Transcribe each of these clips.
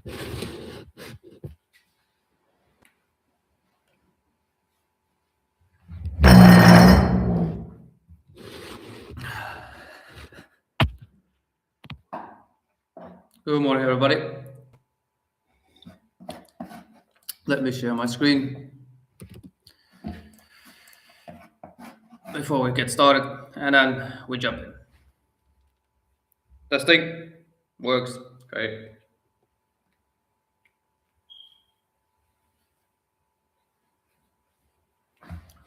Good morning, everybody. Let me share my screen before we get started, and then we jump in. Testing works. Great.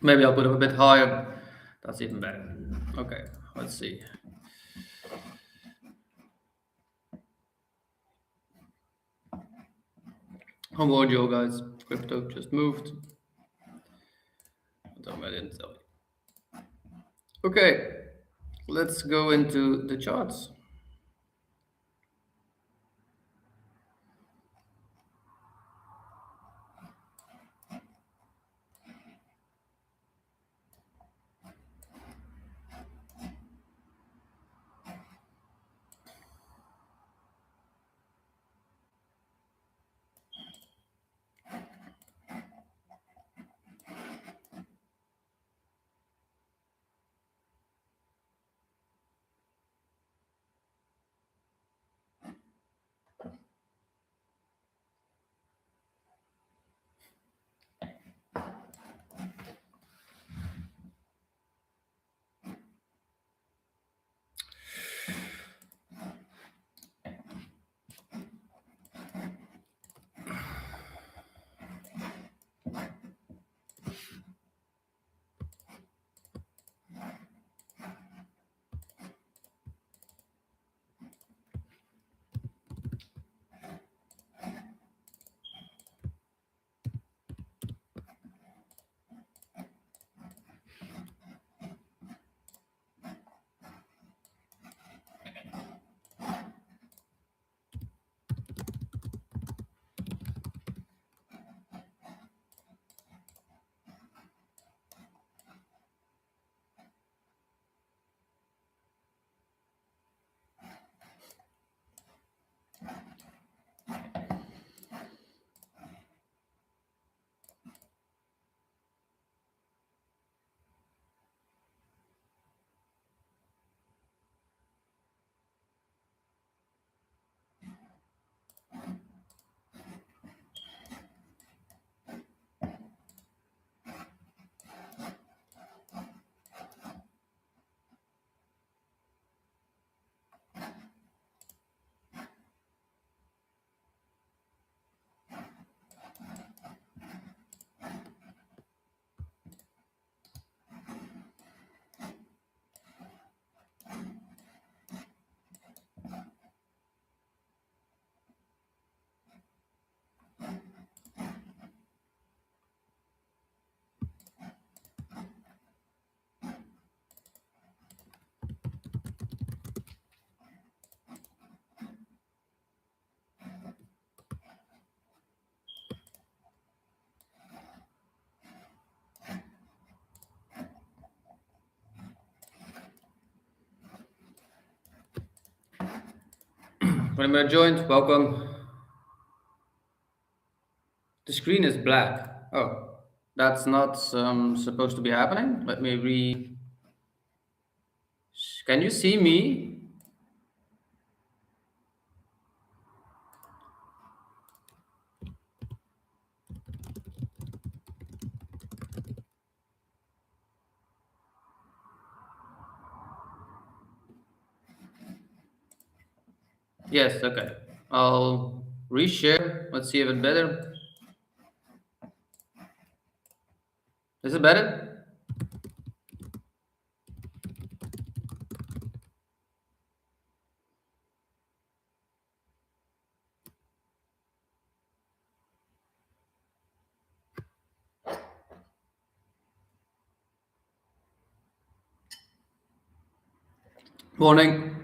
Maybe I'll put it a bit higher. That's even better. Okay, let's see. How about you guys? Crypto just moved. I didn't tell you. Okay, let's go into the charts. When I joined, welcome. The screen is black. Oh, that's not supposed to be happening. Let me Can you see me? Yes, okay. I'll reshare. Let's see if it's better. Is it better? Morning.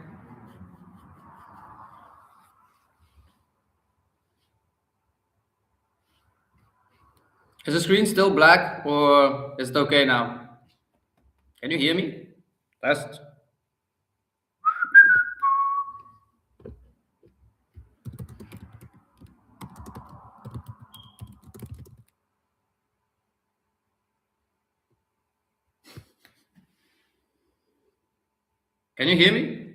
Is the screen still black or is it okay now? Can you hear me? Test. Can you hear me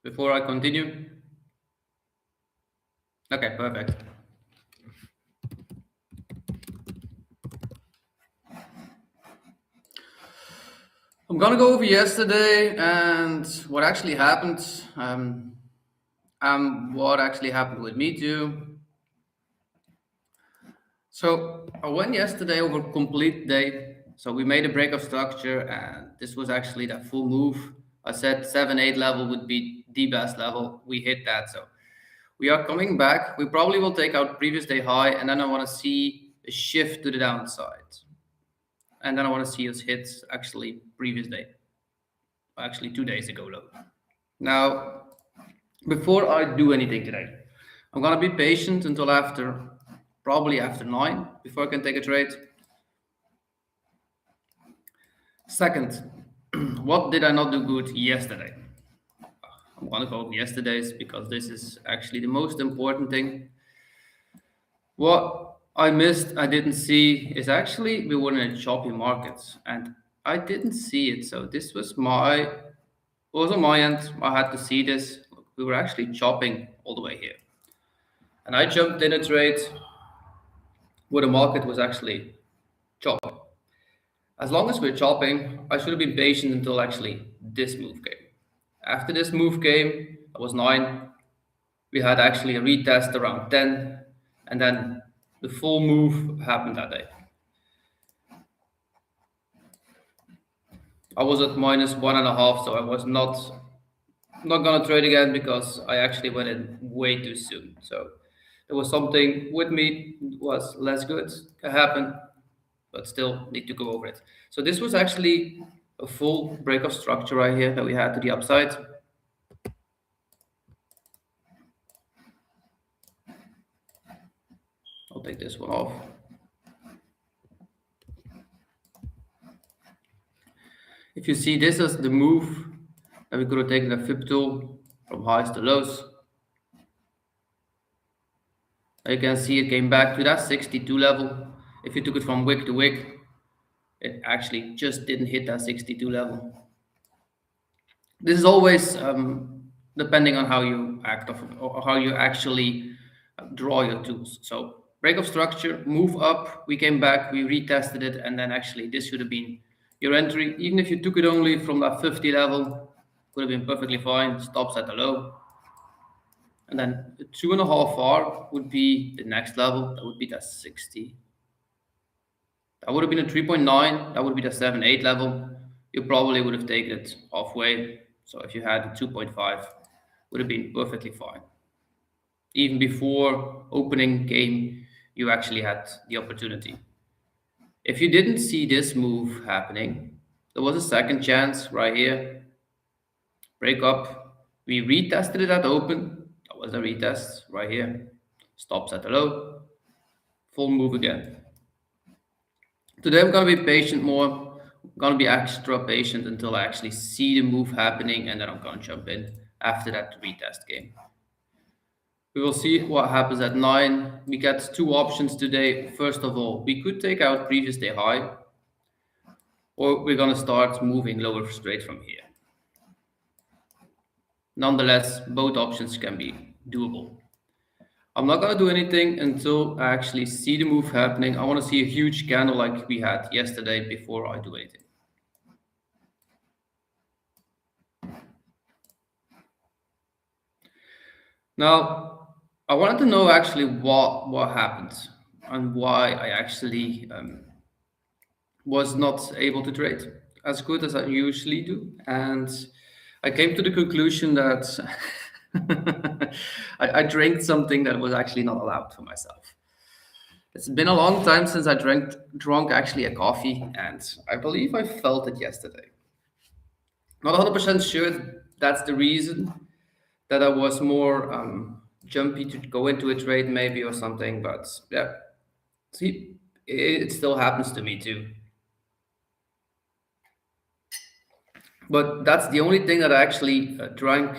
before I continue? Okay, perfect. I'm gonna go over yesterday and what actually happened, what actually happened with me too. So I went yesterday over complete day. So we made a break of structure, and this was actually that full move. I said 7-8 level would be the best level. We hit that. So we are coming back. We probably will take out previous day high, and then I want to see a shift to the downside. And then I want to see us hit actually previous day, actually 2 days ago low. Now, before I do anything today, I'm gonna be patient until probably after 9, before I can take a trade. Second, what did I not do good yesterday? I'm gonna go over yesterday's because this is actually the most important thing. What I missed, I didn't see, is actually we were in a choppy market and I didn't see it. So this was on my end. I had to see this. We were actually chopping all the way here. And I jumped in a trade where the market was actually chopping. As long as we're chopping, I should have been patient until actually this move came. After this move came, it was 9. We had actually a retest around 10, and then the full move happened that day. I was at minus 1.5, so I was not gonna trade again because I actually went in way too soon. So there was something with me was less good. It happened, but still need to go over it. So this was actually a full break of structure right here that we had to the upside. I'll take this one off. If you see this as the move, then we could have taken a flip tool from highs to lows. You can see it came back to that 62 level. If you took it from wick to wick, it actually just didn't hit that 62 level. This is always depending on how you act or how you actually draw your tools. So break of structure, move up, we came back, we retested it, and then actually this should have been your entry. Even if you took it only from that 50 level, could have been perfectly fine. Stops at the low. And then 2.5 R would be the next level. That would be that 60. That would have been a 3.9. That would be the 7-8 level. You probably would have taken it halfway. So if you had a 2.5, would have been perfectly fine. Even before opening game, you actually had the opportunity. If you didn't see this move happening, there was a second chance right here. Break up. We retested it at open. That was a retest right here. Stops at the low. Full move again. Today I'm going to be patient more. I'm going to be extra patient until I actually see the move happening, and then I'm going to jump in after that retest game. We will see what happens at 9. We get 2 options today. First of all, we could take out previous day high, or we're going to start moving lower straight from here. Nonetheless, both options can be doable. I'm not going to do anything until I actually see the move happening. I want to see a huge candle like we had yesterday before I do anything. Now, I wanted to know actually what happened and why I actually was not able to trade as good as I usually do. And I came to the conclusion that I drank something that was actually not allowed for myself. It's been a long time since I drunk actually a coffee, and I believe I felt it yesterday. Not 100% sure that's the reason that I was more jumpy to go into a trade maybe or something, but yeah, see, it still happens to me too. But that's the only thing that I actually drunk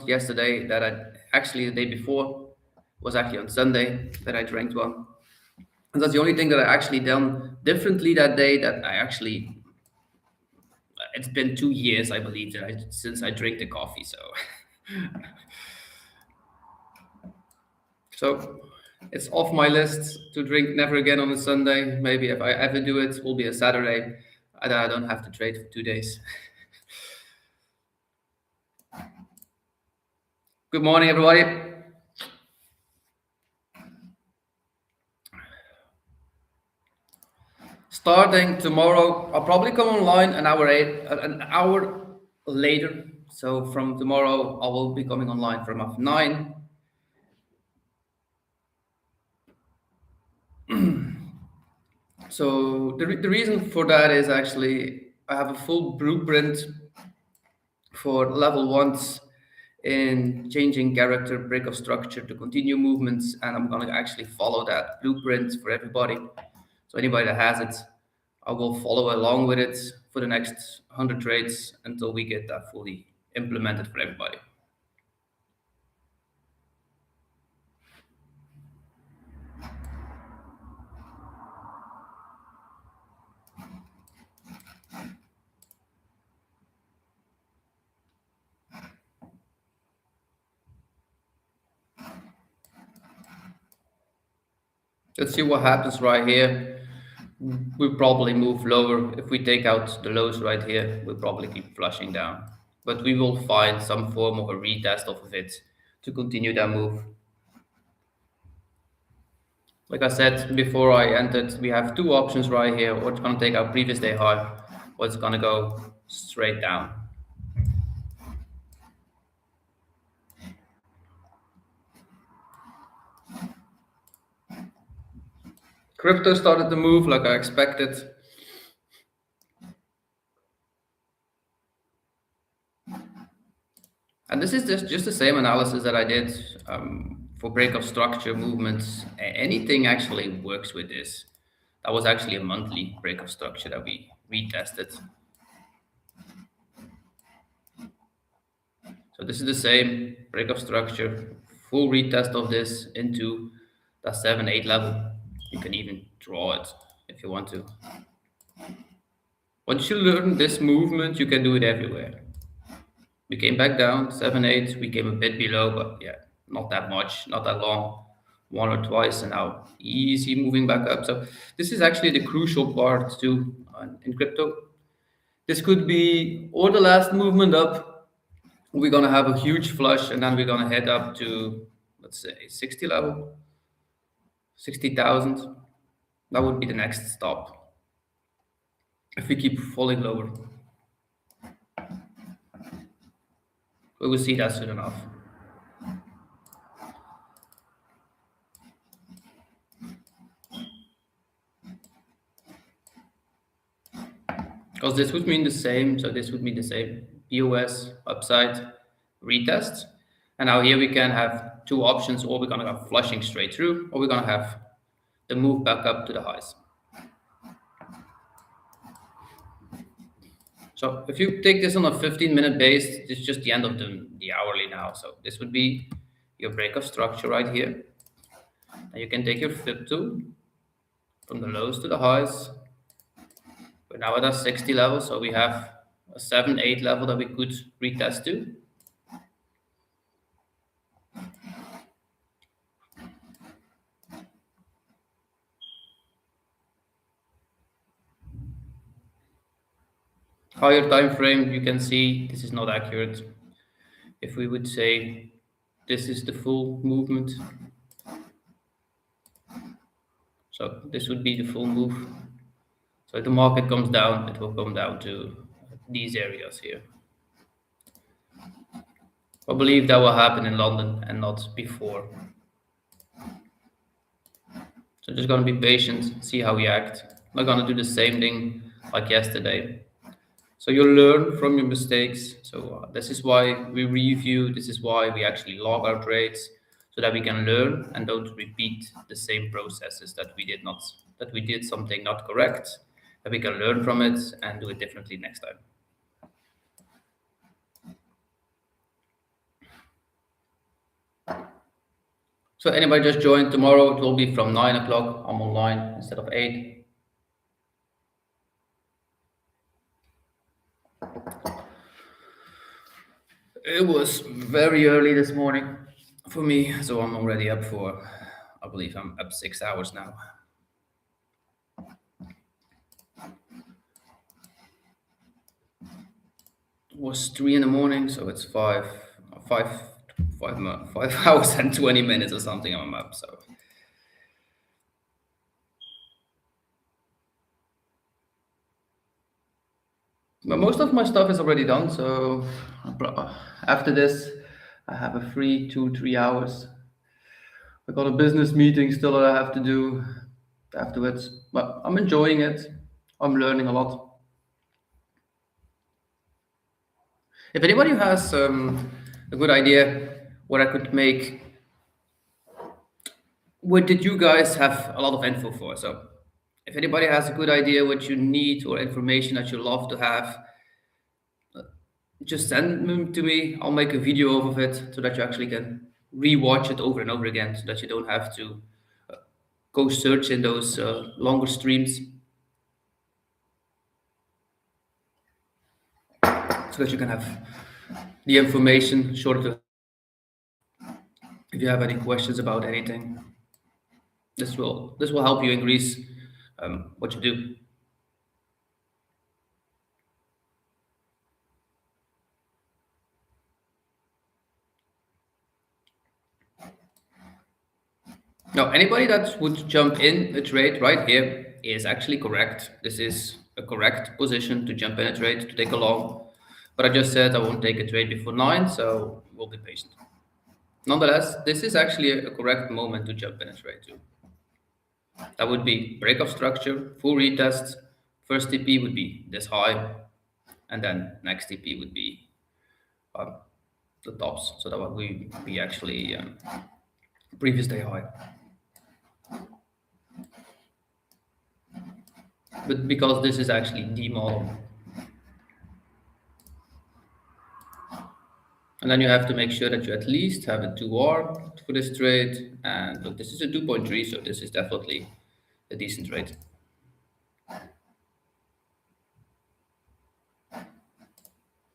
yesterday. That I actually the day before was actually on Sunday that I drank one, and that's the only thing that I actually done differently that day. That I actually it's been 2 years, I believe, since I drink the coffee. So it's off my list to drink never again on a Sunday. Maybe if I ever do it, will be a Saturday, and I don't have to trade for 2 days. Good morning, everybody. Starting tomorrow, I'll probably come online an hour later. So from tomorrow, I will be coming online from 9. So the reason for that is actually I have a full blueprint for level ones in changing character, break of structure to continue movements, and I'm gonna actually follow that blueprint for everybody. So anybody that has it, I will follow along with it for the next 100 trades until we get that fully implemented for everybody. Let's see what happens right here. We'll probably move lower. If we take out the lows right here, we'll probably keep flushing down. But we will find some form of a retest off of it to continue that move. Like I said before I entered, we have two options right here. Or it's going to take our previous day high, or it's going to go straight down. Crypto started to move like I expected. And this is just the same analysis that I did for break of structure movements. Anything actually works with this. That was actually a monthly break of structure that we retested. So this is the same break of structure, full retest of this into that 7-8 level. You can even draw it if you want to. Once you learn this movement, you can do it everywhere. We came back down, 7-8, we came a bit below, but yeah, not that much, not that long, one or twice, and now easy moving back up. So this is actually the crucial part too in crypto. This could be or the last movement up. We're gonna have a huge flush, and then we're gonna head up to, let's say, 60 level, 60,000. That would be the next stop if we keep falling lower. We will see that soon enough. Because this would mean the same, so this would mean the same. POS, upside, retest. And now here we can have two options, or we're gonna have flushing straight through, or we're gonna have the move back up to the highs. So if you take this on a 15-minute base, it's just the end of the hourly now. So this would be your break of structure right here. And you can take your flip tool from the lows to the highs. We're now at a 60 level, so we have a 7-8 level that we could retest to. Higher time frame, you can see this is not accurate. If we would say this is the full movement, so this would be the full move. So if the market comes down, it will come down to these areas here. I believe that will happen in London and not before. So just gonna be patient, see how we act. I'm not gonna do the same thing like yesterday. So you learn from your mistakes. So this is why we review. This is why we actually log our trades, so that we can learn and don't repeat the same processes that we did something not correct. That we can learn from it and do it differently next time. So anybody just joined, tomorrow it will be from 9 o'clock. I'm online instead of 8. It was very early this morning for me, so I'm already up for, I believe I'm up 6 hours now. It was 3 in the morning, so it's five, 5 hours and 20 minutes or something. I'm up. So, but most of my stuff is already done. So after this, I have a free 2, 3 hours. I got a business meeting still that I have to do afterwards, but I'm enjoying it. I'm learning a lot. If anybody has a good idea what I could make, what did you guys have a lot of info for? So, if anybody has a good idea what you need or information that you love to have, just send them to me. I'll make a video of it so that you actually can rewatch it over and over again, so that you don't have to go search in those longer streams, so that you can have the information shorter. If you have any questions about anything, this will help you increase what you do. Now, anybody that would jump in a trade right here is actually correct. This is a correct position to jump in a trade, to take a long. But I just said I won't take a trade before 9, so we'll be patient. Nonetheless, this is actually a correct moment to jump in a trade too. That would be break of structure, full retest. First TP would be this high, and then next TP would be um, the tops. So that would be actually previous day high. But because this is actually the model, and then you have to make sure that you at least have a 2R for this trade. And look, this is a 2.3, so this is definitely a decent trade.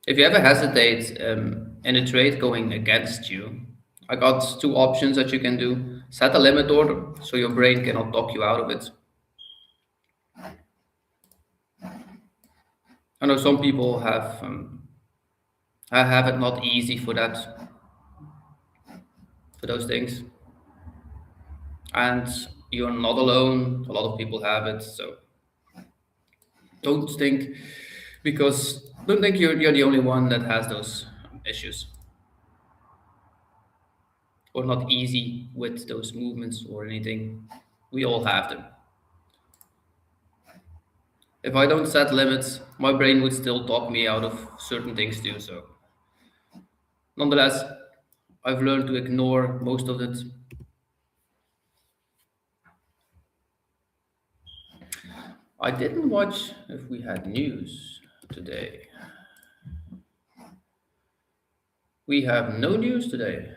If you ever hesitate in a trade going against you, I got two options that you can do. Set a limit order so your brain cannot talk you out of it. I know some people have it not easy for that, for those things. And you're not alone. A lot of people have it. So don't think don't think you're the only one that has those issues, or not easy with those movements or anything. We all have them. If I don't set limits, my brain would still talk me out of certain things too. So nonetheless, I've learned to ignore most of it. I didn't watch if we had news today. We have no news today.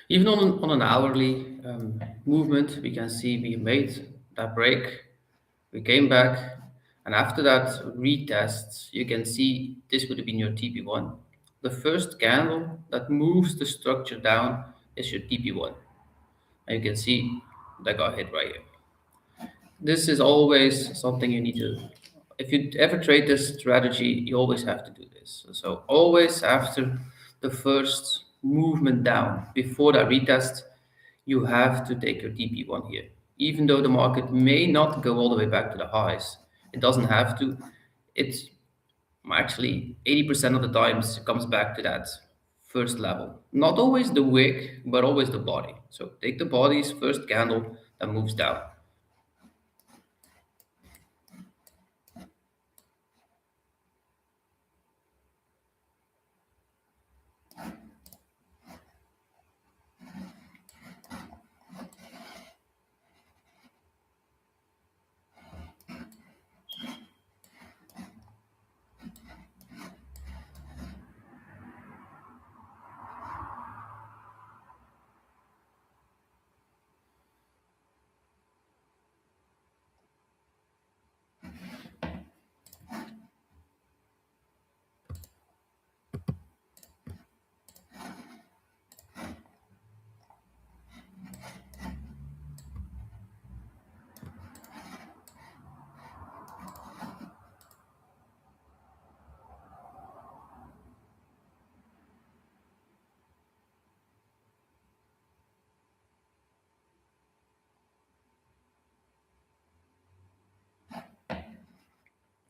Even on an hourly movement, we can see we made that break, we came back, and after that retest, you can see this would have been your TP1. The first candle that moves the structure down is your TP1. And you can see that got hit right here. This is always something you need to, if you ever trade this strategy, you always have to do this. So always after the first movement down, before that retest, you have to take your DP1 here. Even though the market may not go all the way back to the highs, it doesn't have to. It's actually 80% of the times it comes back to that first level. Not always the wick, but always the body. So take the body's first candle that moves down.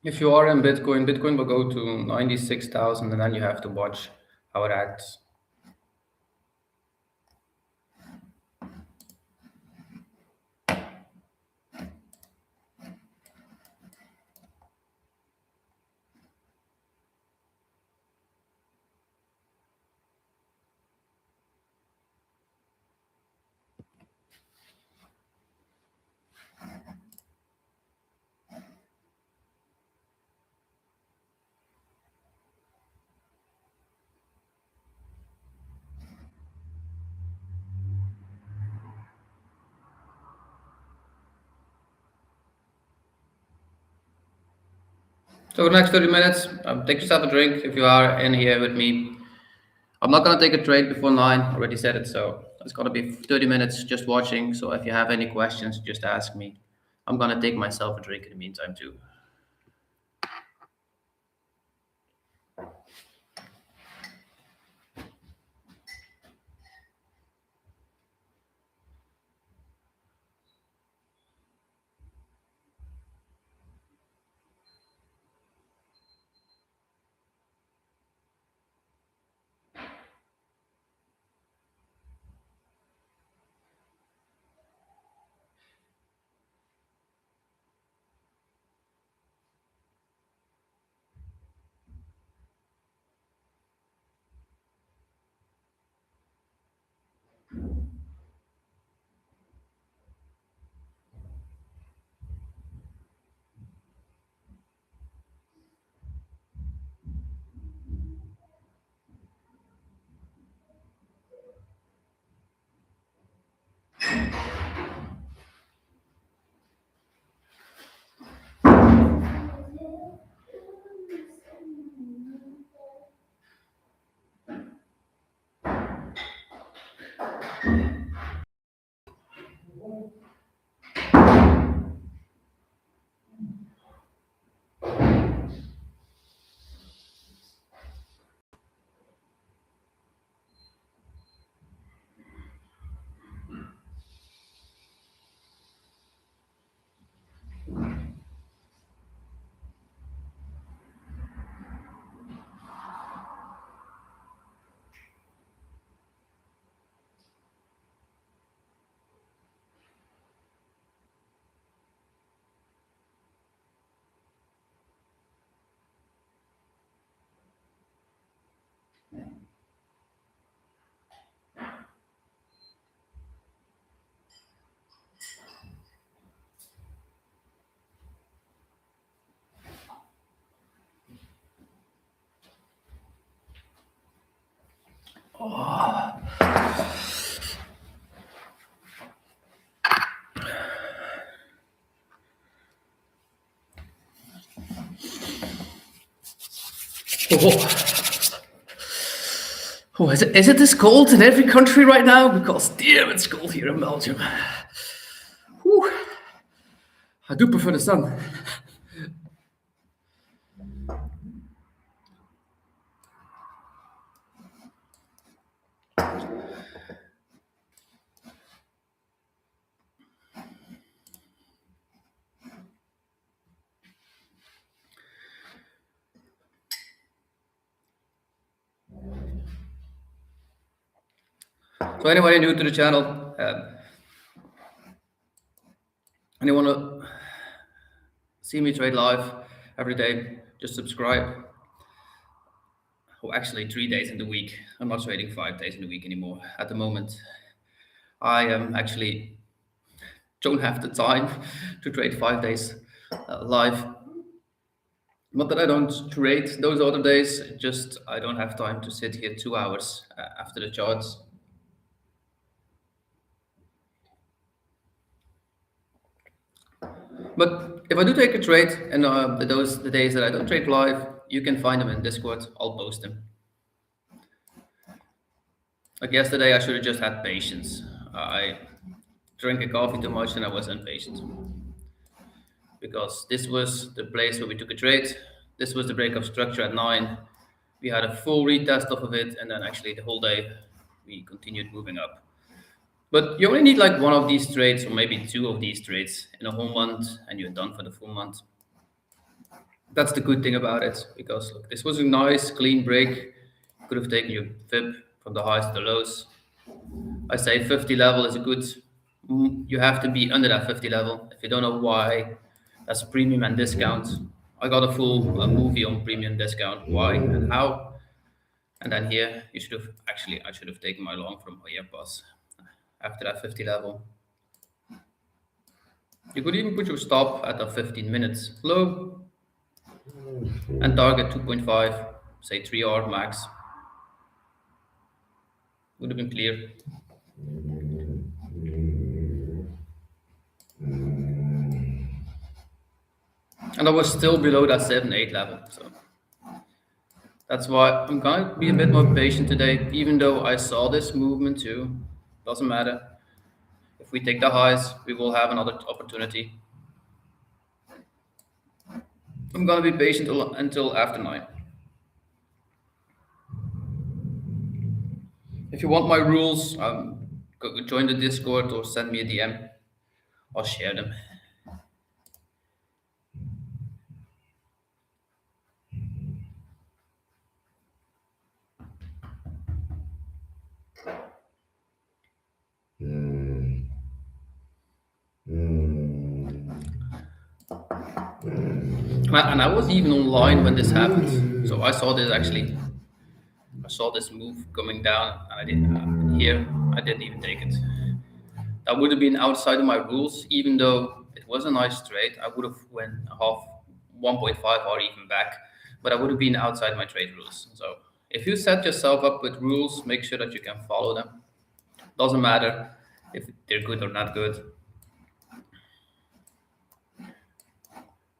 If you are in Bitcoin, Bitcoin will go to 96,000 and then you have to watch how it acts. So the next 30 minutes, take yourself a drink if you are in here with me. I'm not gonna take a trade before 9, already said it, so it's gonna be 30 minutes just watching. So if you have any questions, just ask me. I'm gonna take myself a drink in the meantime too. Oh, oh, is it this cold in every country right now? Because damn, it's cold here in Belgium. Whew. I do prefer the sun. So anybody new to the channel, and you want to see me trade live every day, just subscribe. Oh, actually 3 days in the week. I'm not trading 5 days in the week anymore at the moment. I actually don't have the time to trade 5 days live. Not that I don't trade those other days, just I don't have time to sit here 2 hours after the charts. But if I do take a trade, and the days that I don't trade live, you can find them in Discord. I'll post them. Like yesterday, I should have just had patience. I drank a coffee too much and I was impatient. Because this was the place where we took a trade. This was the breakup structure at 9. We had a full retest of it, and then actually the whole day we continued moving up. But you only need like one of these trades, or maybe two of these trades in a whole month, and you're done for the full month. That's the good thing about it, because look, this was a nice clean break. You could have taken your fib from the highs to the lows. I say 50 level is a good. You have to be under that 50 level. If you don't know why, that's premium and discount. I got a full movie on premium discount, why and how. And then here, you should have actually, I should have taken my long from my AirPods after that 50 level. You could even put your stop at a 15 minutes low and target 2.5, say 3 hour max. Would have been clear. And I was still below that 7-8 level. So that's why I'm going to be a bit more patient today, even though I saw this movement too. Doesn't matter. If we take the highs, we will have another opportunity. I'm going to be patient until after 9. If you want my rules, join the Discord or send me a DM. I'll share them. And I was even online when this happened, so I saw this actually. I saw this move coming down, and I didn't I didn't even take it. That would have been outside of my rules, even though it was a nice trade. I would have went half 1.5 or even back, but I would have been outside my trade rules. So if you set yourself up with rules, make sure that you can follow them. Doesn't matter if they're good or not good.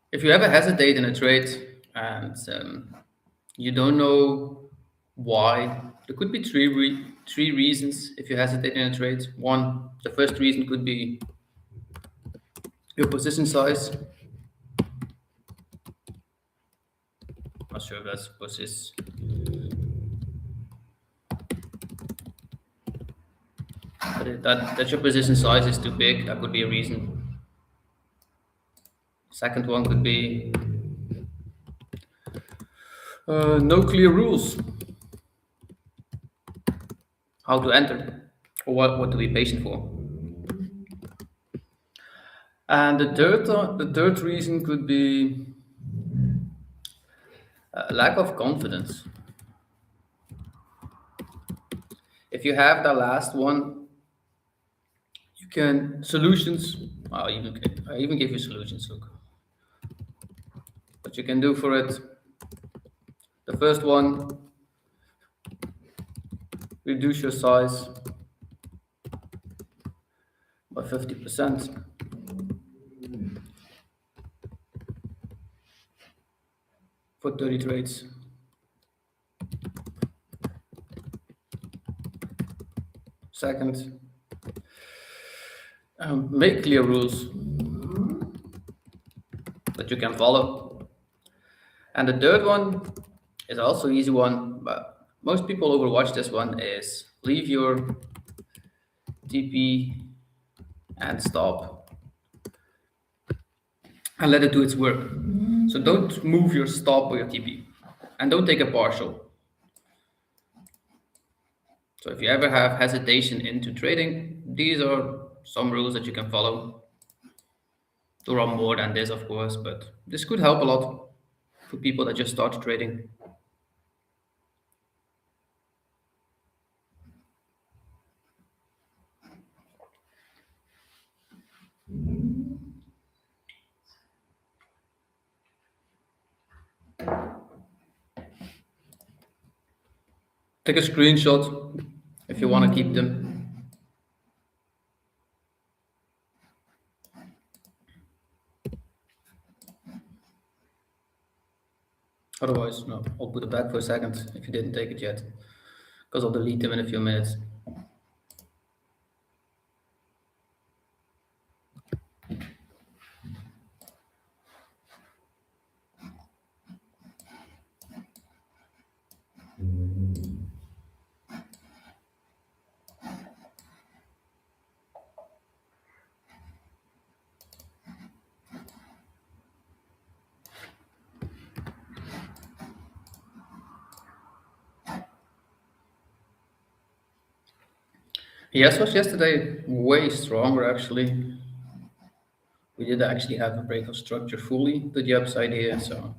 If you ever hesitate in a trade and you don't know why, there could be three reasons if you hesitate in a trade. One, the first reason could be your position size. Not sure if that's position. But that your position size is too big, that could be a reason. Second one could be no clear rules. How to enter, or what to be patient for. And the third reason could be a lack of confidence. If you have the last one, you can solutions. I even give you solutions. Look, what you can do for it. The first one, reduce your size by 50% for 30 trades. Second, make clear rules that you can follow. And the third one is also easy one, but most people overwatch this one is leave your TP and stop and let it do its work. So don't move your stop or your TP and don't take a partial. So if you ever have hesitation into trading, these are some rules that you can follow. There are more than this, of course, but this could help a lot for people that just start trading. Take a screenshot if you want to keep them. Otherwise, no, I'll put it back for a second if you didn't take it yet, because I'll delete them in a few minutes. Yes, was yesterday way stronger actually. We did actually have a break of structure fully to the upside here. So,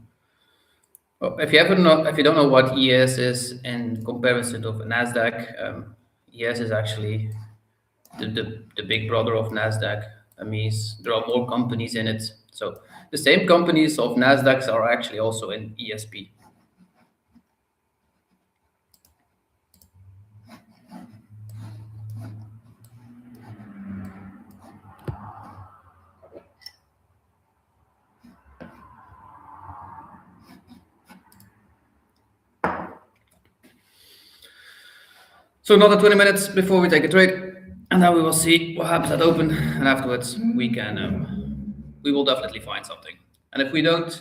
well, if you don't know what ES is in comparison of Nasdaq, ES is actually the big brother of Nasdaq. That means there are more companies in it. So the same companies of Nasdaq are actually also in ESP. So another 20 minutes before we take a trade, and then we will see what happens at open, and afterwards we will definitely find something. And if we don't,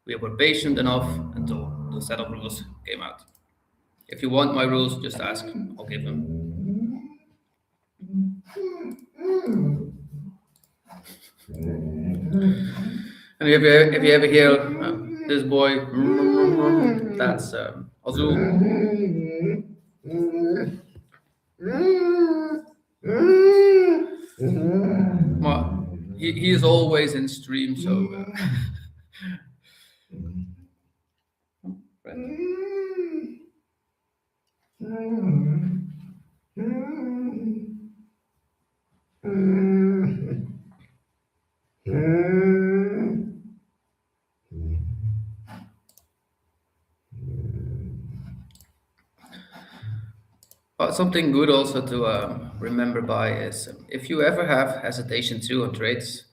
we were patient enough until the set of rules came out. If you want my rules, just ask. I'll give them. And if you ever hear this boy, that's Azul. Well, he is always in stream, so. But something good also to remember by is if you ever have hesitation too on trades,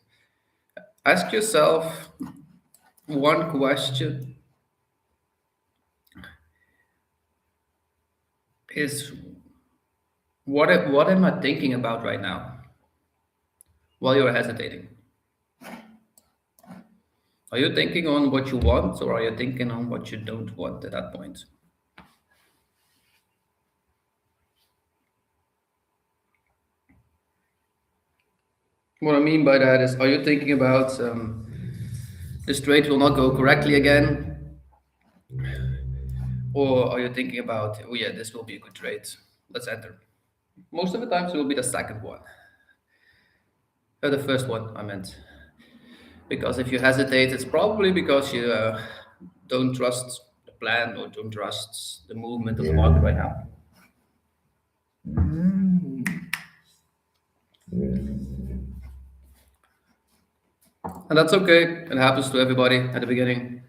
ask yourself one question is what am I thinking about right now while you're hesitating? Are you thinking on what you want or are you thinking on what you don't want at that point? What I mean by that is, are you thinking about this trade will not go correctly again? Or are you thinking about, oh yeah, this will be a good trade, let's enter? Most of the times it will be the second one. The first one, I meant. Because if you hesitate, it's probably because you don't trust the plan or don't trust the movement of the market right now. And that's okay. It happens to everybody at the beginning.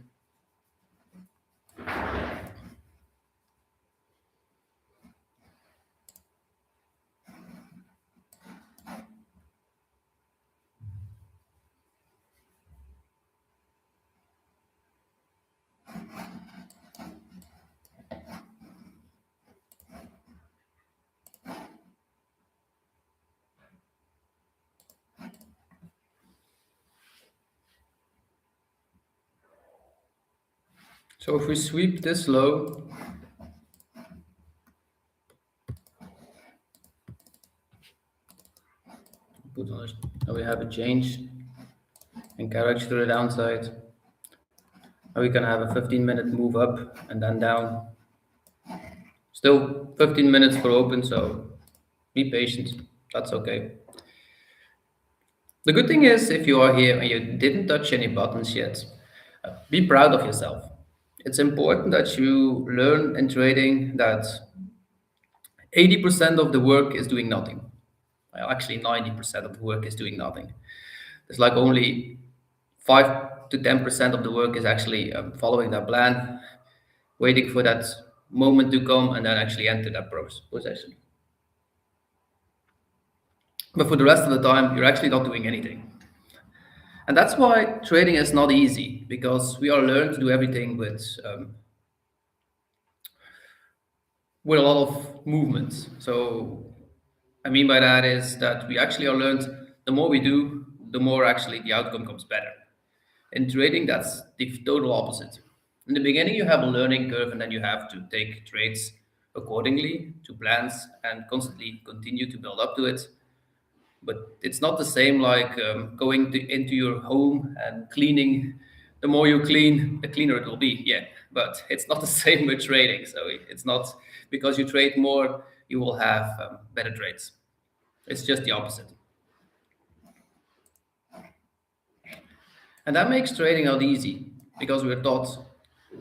So if we sweep this low, put on now we have a change and correction to the downside. Now we can have a 15-minute move up and then down. Still 15 minutes for open, so be patient. That's okay. The good thing is, if you are here and you didn't touch any buttons yet, be proud of yourself. It's important that you learn in trading that 80% of the work is doing nothing. Well, actually, 90% of the work is doing nothing. It's like only 5 to 10% of the work is actually following that plan, waiting for that moment to come, and then actually enter that position. But for the rest of the time, you're actually not doing anything. And that's why trading is not easy, because we are learned to do everything with a lot of movements. So I mean by that is that we actually are learned the more we do, the more actually the outcome comes better. In trading, that's the total opposite. In the beginning, you have a learning curve, and then you have to take trades accordingly to plans and constantly continue to build up to it. But it's not the same like going into your home and cleaning. The more you clean, the cleaner it will be. Yeah, but it's not the same with trading. So it's not because you trade more, you will have better trades. It's just the opposite. And that makes trading not easy because we're taught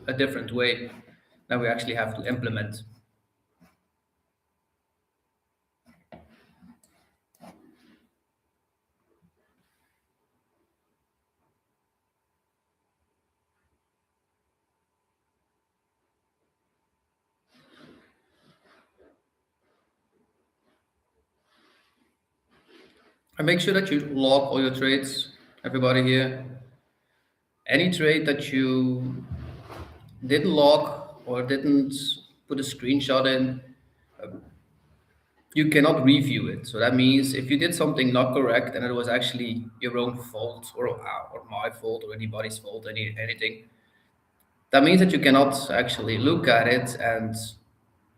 a different way that we actually have to implement. And make sure that you log all your trades, everybody here. Any trade that you didn't log or didn't put a screenshot in, you cannot review it. So that means if you did something not correct and it was actually your own fault or my fault or anybody's fault, anything, that means that you cannot actually look at it and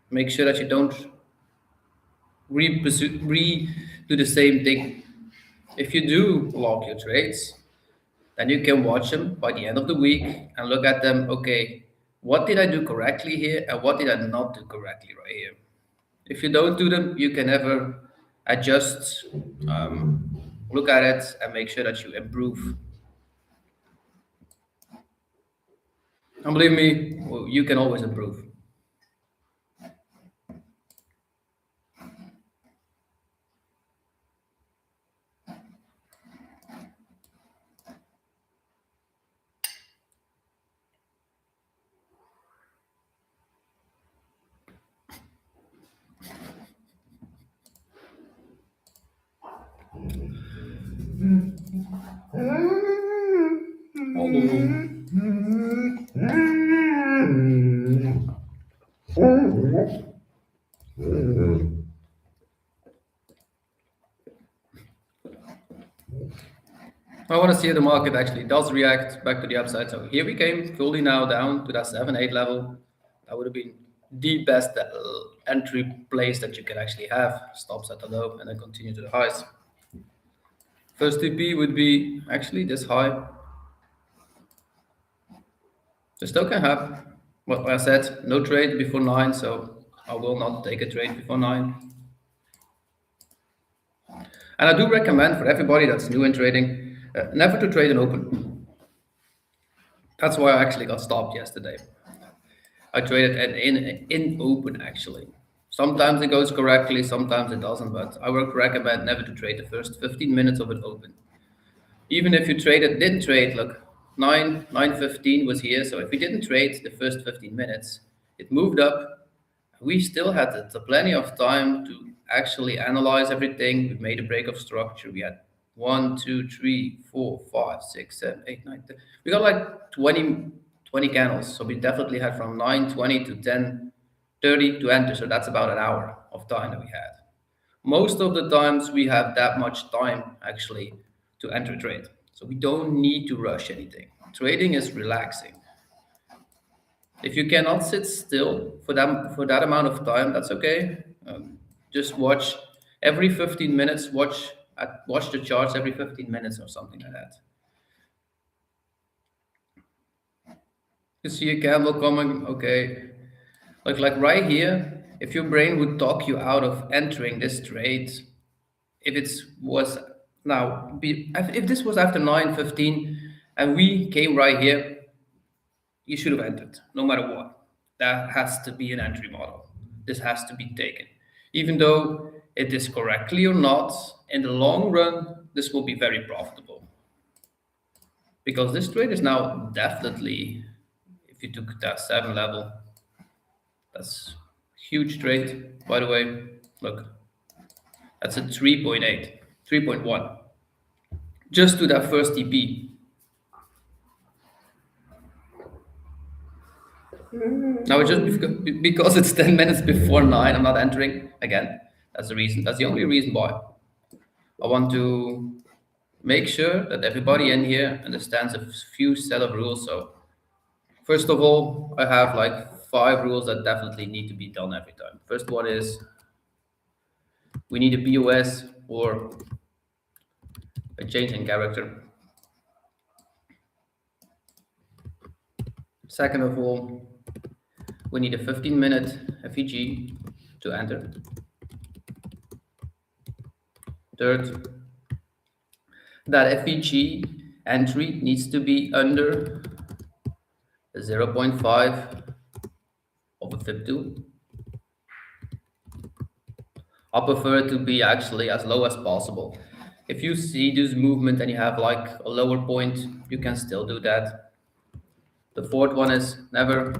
make sure that you don't redo the same thing. If you do log your trades, then you can watch them by the end of the week and look at them. Okay, what did I do correctly here and what did I not do correctly right here? If you don't do them, you can never adjust, look at it, and make sure that you improve. And believe me, well, you can always improve. I want to see if the market actually does react back to the upside. So here we came fully now down to that 7-8 level. That would have been the best entry place that you can actually have. Stops at the low and then continue to the highs. First TP would be actually this high. The still can have what I said, no trade before 9, so I will not take a trade before 9. And I do recommend for everybody that's new in trading, never to trade an open. That's why I actually got stopped yesterday. I traded in open actually. Sometimes it goes correctly, sometimes it doesn't, but I would recommend never to trade the first 15 minutes of it open. Even if you didn't trade, look, 9:15 was here, so if we didn't trade the first 15 minutes, it moved up. We still had plenty of time to actually analyze everything. We made a break of structure. We had 1, 2, 3, 4, 5, 6, 7, 8, 9, 10. We got like 20 candles. So we definitely had from 9:20 to 10:30 to enter. So that's about an hour of time that we had. Most of the times we have that much time actually to enter a trade. So we don't need to rush anything. Trading is relaxing. If you cannot sit still for that amount of time, that's okay. Just watch every 15 minutes. Watch the charts every 15 minutes or something like that. You see a candle coming, okay. Like right here, if your brain would talk you out of entering this trade, if it was if this was after 9:15 and we came right here, you should have entered, no matter what. That has to be an entry model. This has to be taken. Even though it is correctly or not, in the long run, this will be very profitable. Because this trade is now definitely, if you took that 7 level, that's huge trade. By the way, look, that's a 3.8, 3.1. Just to that first TP. Now, just because it's 10 minutes before 9, I'm not entering again. That's the reason. That's the only reason why. I want to make sure that everybody in here understands a few set of rules. So, first of all, I have like 5 rules that definitely need to be done every time. First one is we need a BOS or a change in character. Second of all, we need a 15-minute FEG to enter. Third, that FEG entry needs to be under 0.5 of a FIB2. I prefer it to be actually as low as possible. If you see this movement and you have like a lower point, you can still do that. The fourth one is never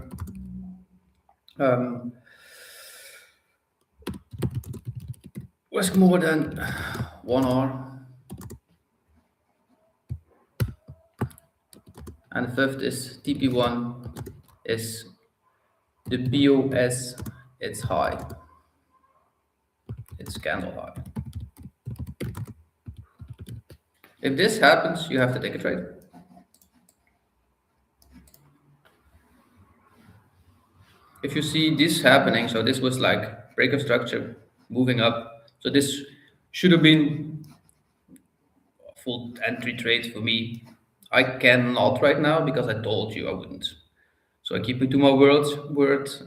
risk more than 1 hour. And the fifth is TP1 is the BOS, it's high. It's candle high. If this happens, you have to take a trade. If you see this happening, so this was like break of structure, moving up. So this should have been a full entry trade for me. I cannot right now because I told you I wouldn't. So I keep it to my word.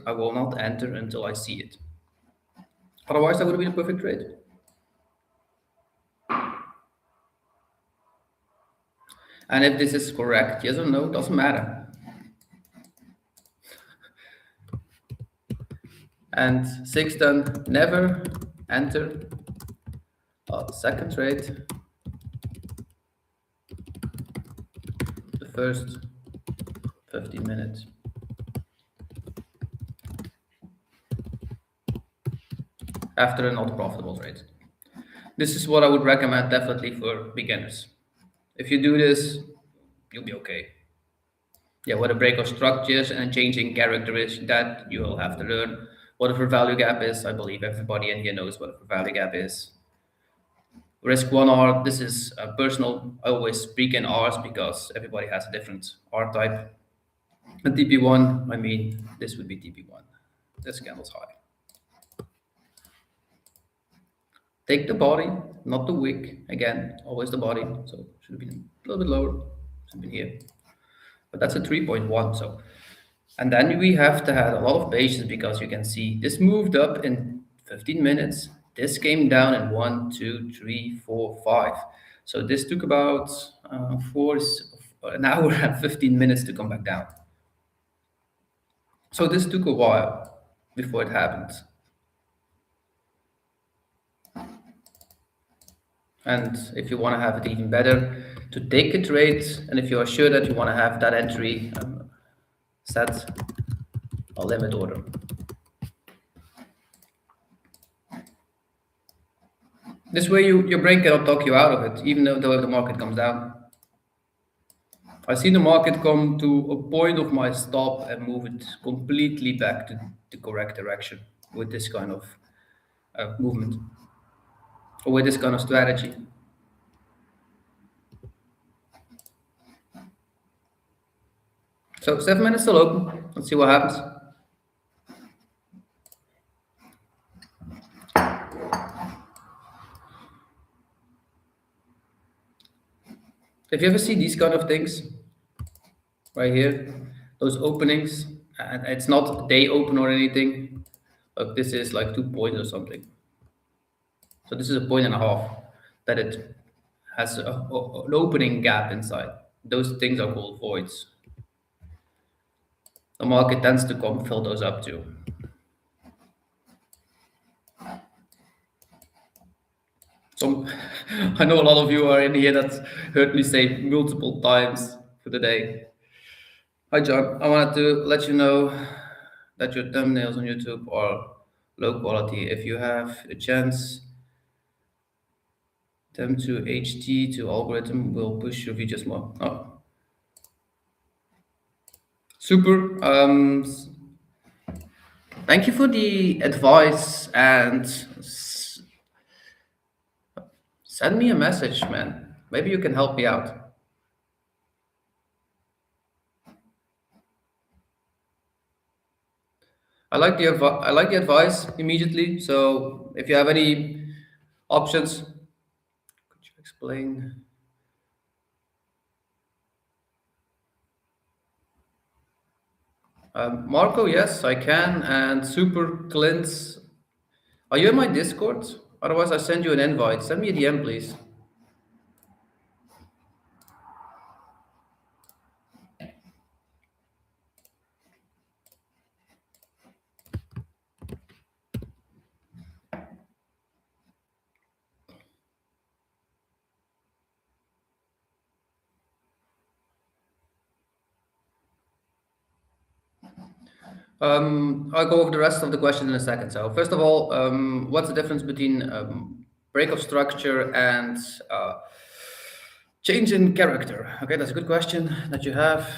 I will not enter until I see it. Otherwise, that would have been a perfect trade. And if this is correct, yes or no, doesn't matter. And sixth, then never enter a second trade. The first 15 minutes. After a not profitable trade. This is what I would recommend definitely for beginners. If you do this, you'll be okay. Yeah, what a break of structures and changing characteristics that you will have to learn. What a fair value gap is, I believe everybody in here knows what a fair value gap is. Risk 1R, this is personal. I always speak in R's because everybody has a different R type. And TP1, I mean, this would be TP1. This candle's high. Take the body, not the wick. Again, always the body. So should have been a little bit lower. Should have been here. But that's a 3.1. So, and then we have to have a lot of patience because you can see this moved up in 15 minutes. This came down in 1, 2, 3, 4, 5. So this took about an hour and 15 minutes to come back down. So this took a while before it happened. And if you want to have it even better, to take a trade, and if you are sure that you want to have that entry, set a limit order. This way, your brain cannot talk you out of it, even though the market comes down. I see the market come to a point of my stop and move it completely back to the correct direction with this kind of movement or with this kind of strategy. So 7 minutes still open. Let's see what happens. If you ever see these kind of things right here, those openings, and it's not day open or anything. Like this is like 2 points or something. So this is a point and a half that it has an opening gap inside. Those things are called voids. The market tends to come fill those up too. Some, I know a lot of you are in here that heard me say multiple times for the day. Hi John, I wanted to let you know that your thumbnails on YouTube are low quality. If you have a chance, them to HT to algorithm will push your videos more. Oh, super. Thank you for the advice and send me a message, man. Maybe you can help me out. I like the advice immediately. So if you have any options, could you explain? Marco, yes, I can. And Super Clint, are you in my Discord? Otherwise, I send you an invite. Send me a DM, please. I'll go over the rest of the question in a second. So, first of all, what's the difference between break of structure and change in character? Okay, that's a good question that you have.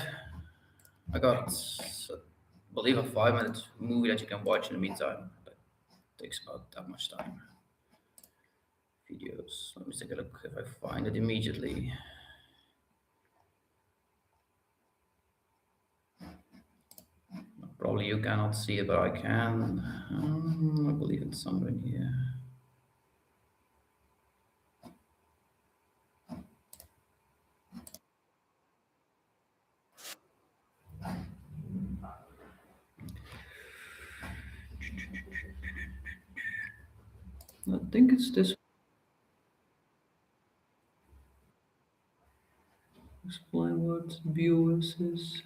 I got, I believe, a 5 minute movie that you can watch in the meantime. That takes about that much time. Videos. Let me take a look if I find it immediately. Probably you cannot see it, but I can. I believe it's somewhere in here. I think it's this. Explain what viewers is.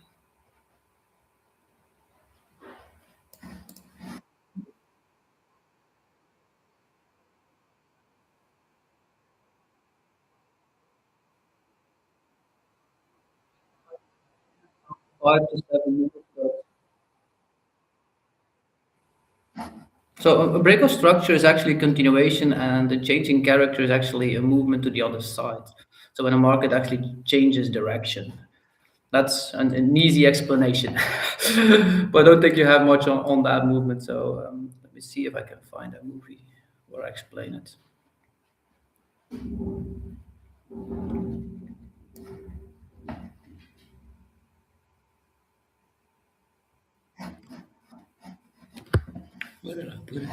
Five to 7 minutes. So a break of structure is actually continuation, and the changing character is actually a movement to the other side. So when a market actually changes direction, that's an easy explanation. But I don't think you have much on that movement. So let me see if I can find a movie where I explain it. Where did I put it?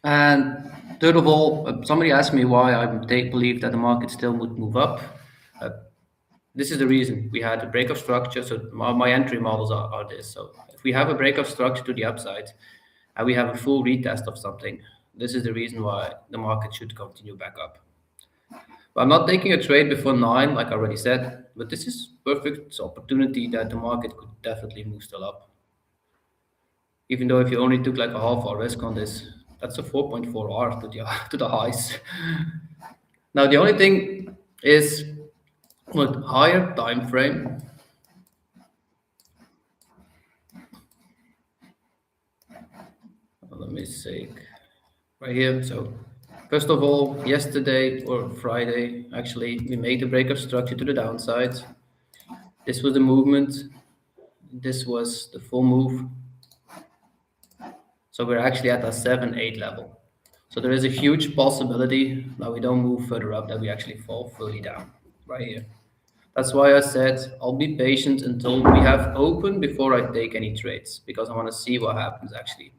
And third of all, somebody asked me why I believe that the market still would move up. Uh, this is the reason we had a break of structure. So my entry models are this. So if we have a break of structure to the upside and we have a full retest of something, this is the reason why the market should continue back up. But I'm not taking a trade before 9, like I already said, but this is perfect opportunity that the market could definitely move still up. Even though if you only took like a half hour risk on this, that's a 4.4 R to the to the highs. Now the only thing is with higher time frame. Let me see right here. So first of all, yesterday or Friday, actually, we made the break of structure to the downside. This was the movement. This was the full move. So we're actually at a 7-8 level. So there is a huge possibility that we don't move further up, that we actually fall fully down right here. That's why I said I'll be patient until we have open before I take any trades, because I want to see what happens actually.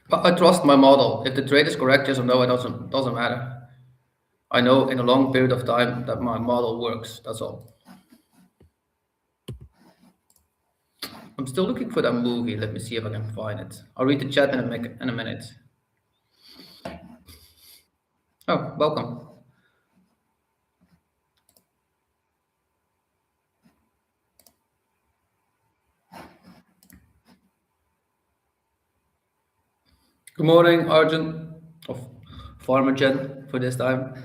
But I trust my model. If the trade is correct, yes or no, it doesn't matter. I know in a long period of time that my model works. That's all. I'm still looking for that movie. Let me see if I can find it. I'll read the chat in a minute. Oh, welcome. Good morning, Arjun, of Farmer Jen for this time.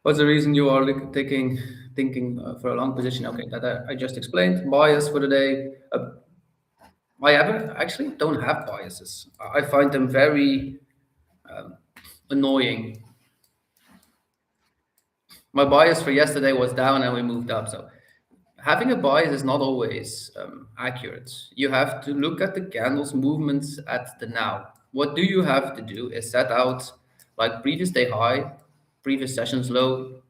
What's the reason you are thinking for a long position? Okay, that I just explained. Bias for the day. I actually don't have biases. I find them very annoying. My bias for yesterday was down and we moved up. So having a bias is not always accurate. You have to look at the candles movements at the now. What do you have to do is set out like previous day high, previous sessions low,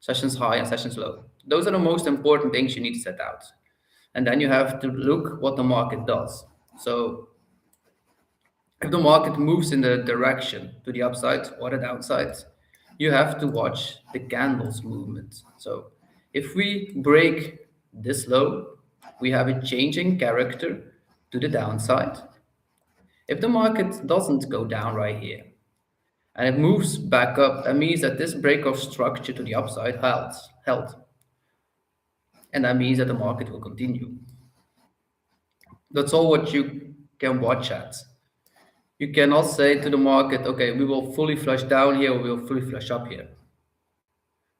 sessions high, and sessions low. Those are the most important things you need to set out. And then you have to look what the market does. So if the market moves in the direction to the upside or the downside, you have to watch the candles movement. So if we break this low, we have a changing character to the downside. If the market doesn't go down right here and it moves back up, that means that this break of structure to the upside held. And that means that the market will continue. That's all what you can watch at. You cannot say to the market, okay, we will fully flush down here or we will fully flush up here.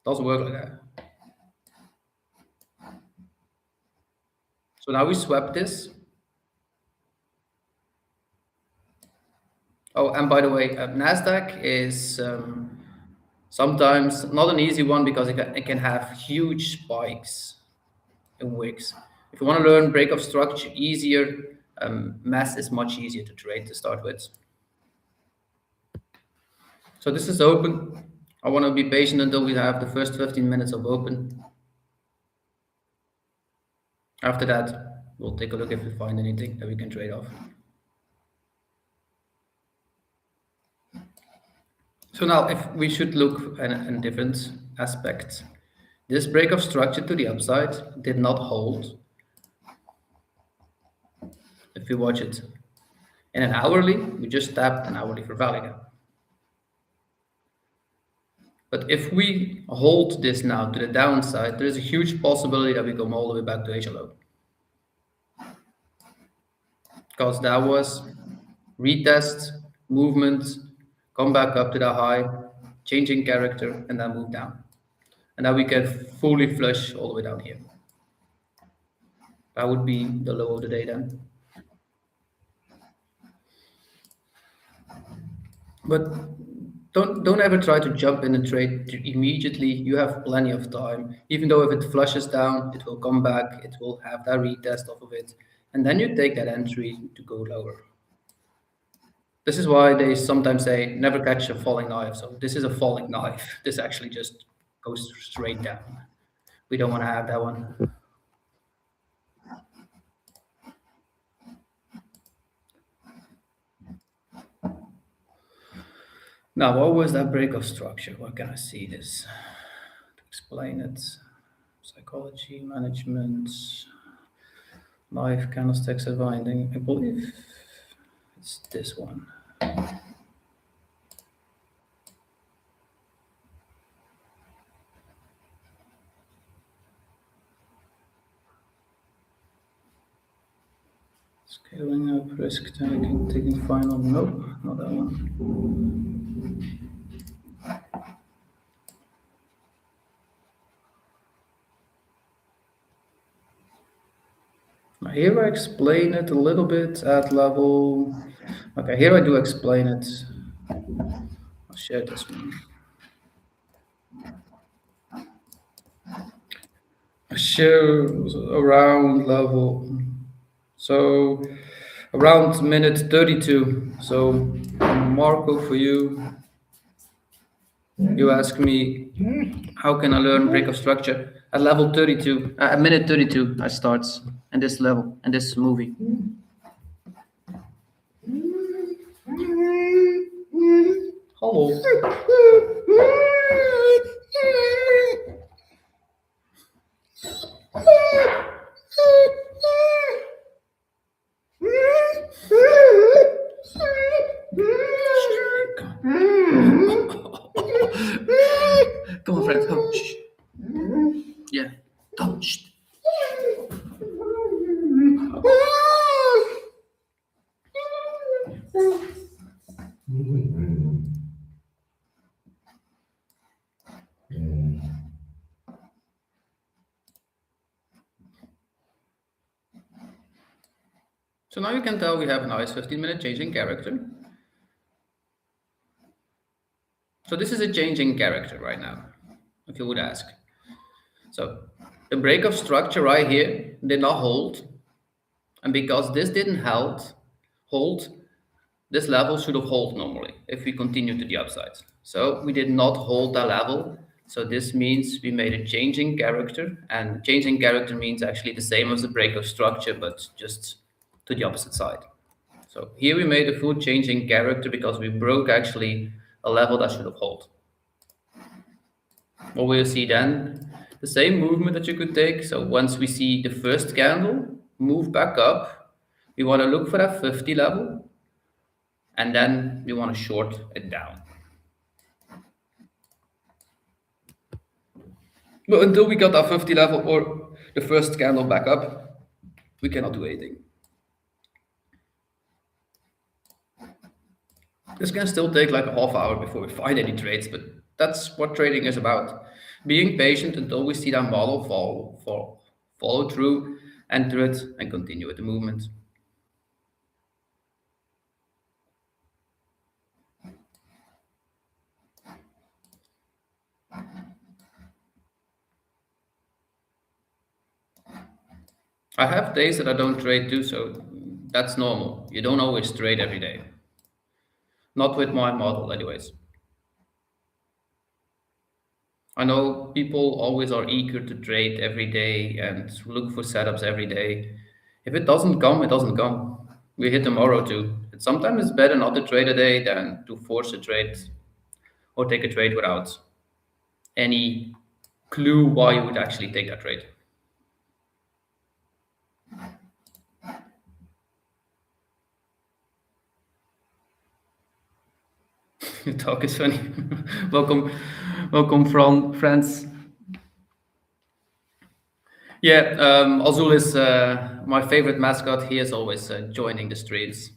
Doesn't work like that. So now we swept this. Oh, and by the way, Nasdaq is sometimes not an easy one because it can have huge spikes in wicks. If you want to learn break of structure easier, mass is much easier to trade to start with. So this is open. I want to be patient until we have the first 15 minutes of open. After that, we'll take a look if we find anything that we can trade off. So now if we should look at different aspects. This break of structure to the upside did not hold. If you watch it in an hourly, we just tapped an hourly for value gap. But if we hold this now to the downside, there is a huge possibility that we come all the way back to Asia low. Because that was retest, movement, come back up to the high, changing character, and then move down. And now we can fully flush all the way down here. That would be the low of the day then. But don't ever try to jump in and trade immediately. You have plenty of time. Even though if it flushes down, it will come back. It will have that retest off of it. And then you take that entry to go lower. This is why they sometimes say never catch a falling knife. So this is a falling knife. This actually just goes straight down. We don't want to have that one. Now, what was that break of structure? Where can I see this? To explain it. Psychology, management, life, candlesticks, and binding. I believe it's this one. Scaling up, risk taking final. Nope, not that one. Here I explain it a little bit at level. Okay, here I do explain it. I'll share this one. I share around level. So Around minute 32. So, Marco, for you, you ask me, how can I learn break of structure? At level 32, at minute 32, I starts in this level, in this movie. Hello. Come on, friends, come. Shh. Yeah, come. Shh. So now you can tell we have a nice 15-minute changing character. So this is a changing character right now, if you would ask. So the break of structure right here did not hold. And because this didn't hold, this level should have hold normally if we continue to the upside. So we did not hold that level. So this means we made a changing character, and changing character means actually the same as the break of structure, but just to the opposite side. So here we made a full changing character because we broke actually a level that should have hold. What we'll see then, the same movement that you could take. So once we see the first candle move back up, we want to look for that 50 level, and then we want to short it down. But until we got that 50 level or the first candle back up, we cannot do anything. This can still take like a half hour before we find any trades, but that's what trading is about. Being patient until we see that model follow through, enter it, and continue with the movement. I have days that I don't trade too, so that's normal. You don't always trade every day. Not with my model, anyways. I know people always are eager to trade every day and look for setups every day. If it doesn't come, it doesn't come. We hit tomorrow too. Sometimes it's better not to trade a day than to force a trade or take a trade without any clue why you would actually take that trade. Your talk is funny. welcome, welcome from France. Yeah, Azul is my favorite mascot. He is always joining the streams.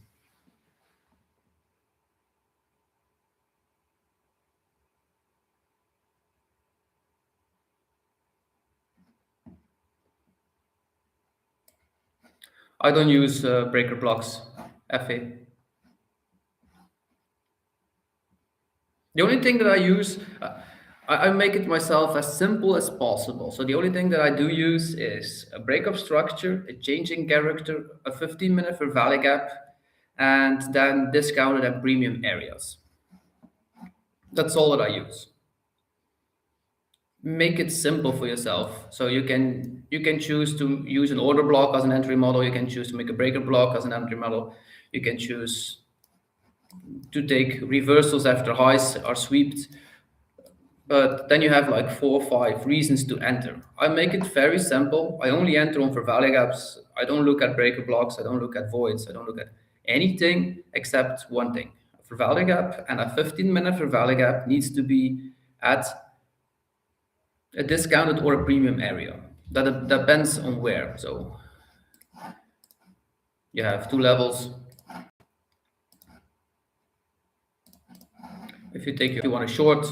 I don't use breaker blocks, FA. The only thing that I use, I make it myself as simple as possible. So the only thing that I do use is a breakup structure, a changing character, a 15-minute for valley gap, and then discounted at premium areas. That's all that I use. Make it simple for yourself. So you can choose to use an order block as an entry model. You can choose to make a breaker block as an entry model. You can choose to take reversals after highs are swept. But then you have like 4 or 5 reasons to enter. I make it very simple. I only enter on for value gaps. I don't look at breaker blocks. I don't look at voids. I don't look at anything except one thing. For value gap, and a 15-minute for value gap needs to be at a discounted or a premium area. That depends on where. So you have 2 levels. If you want to short,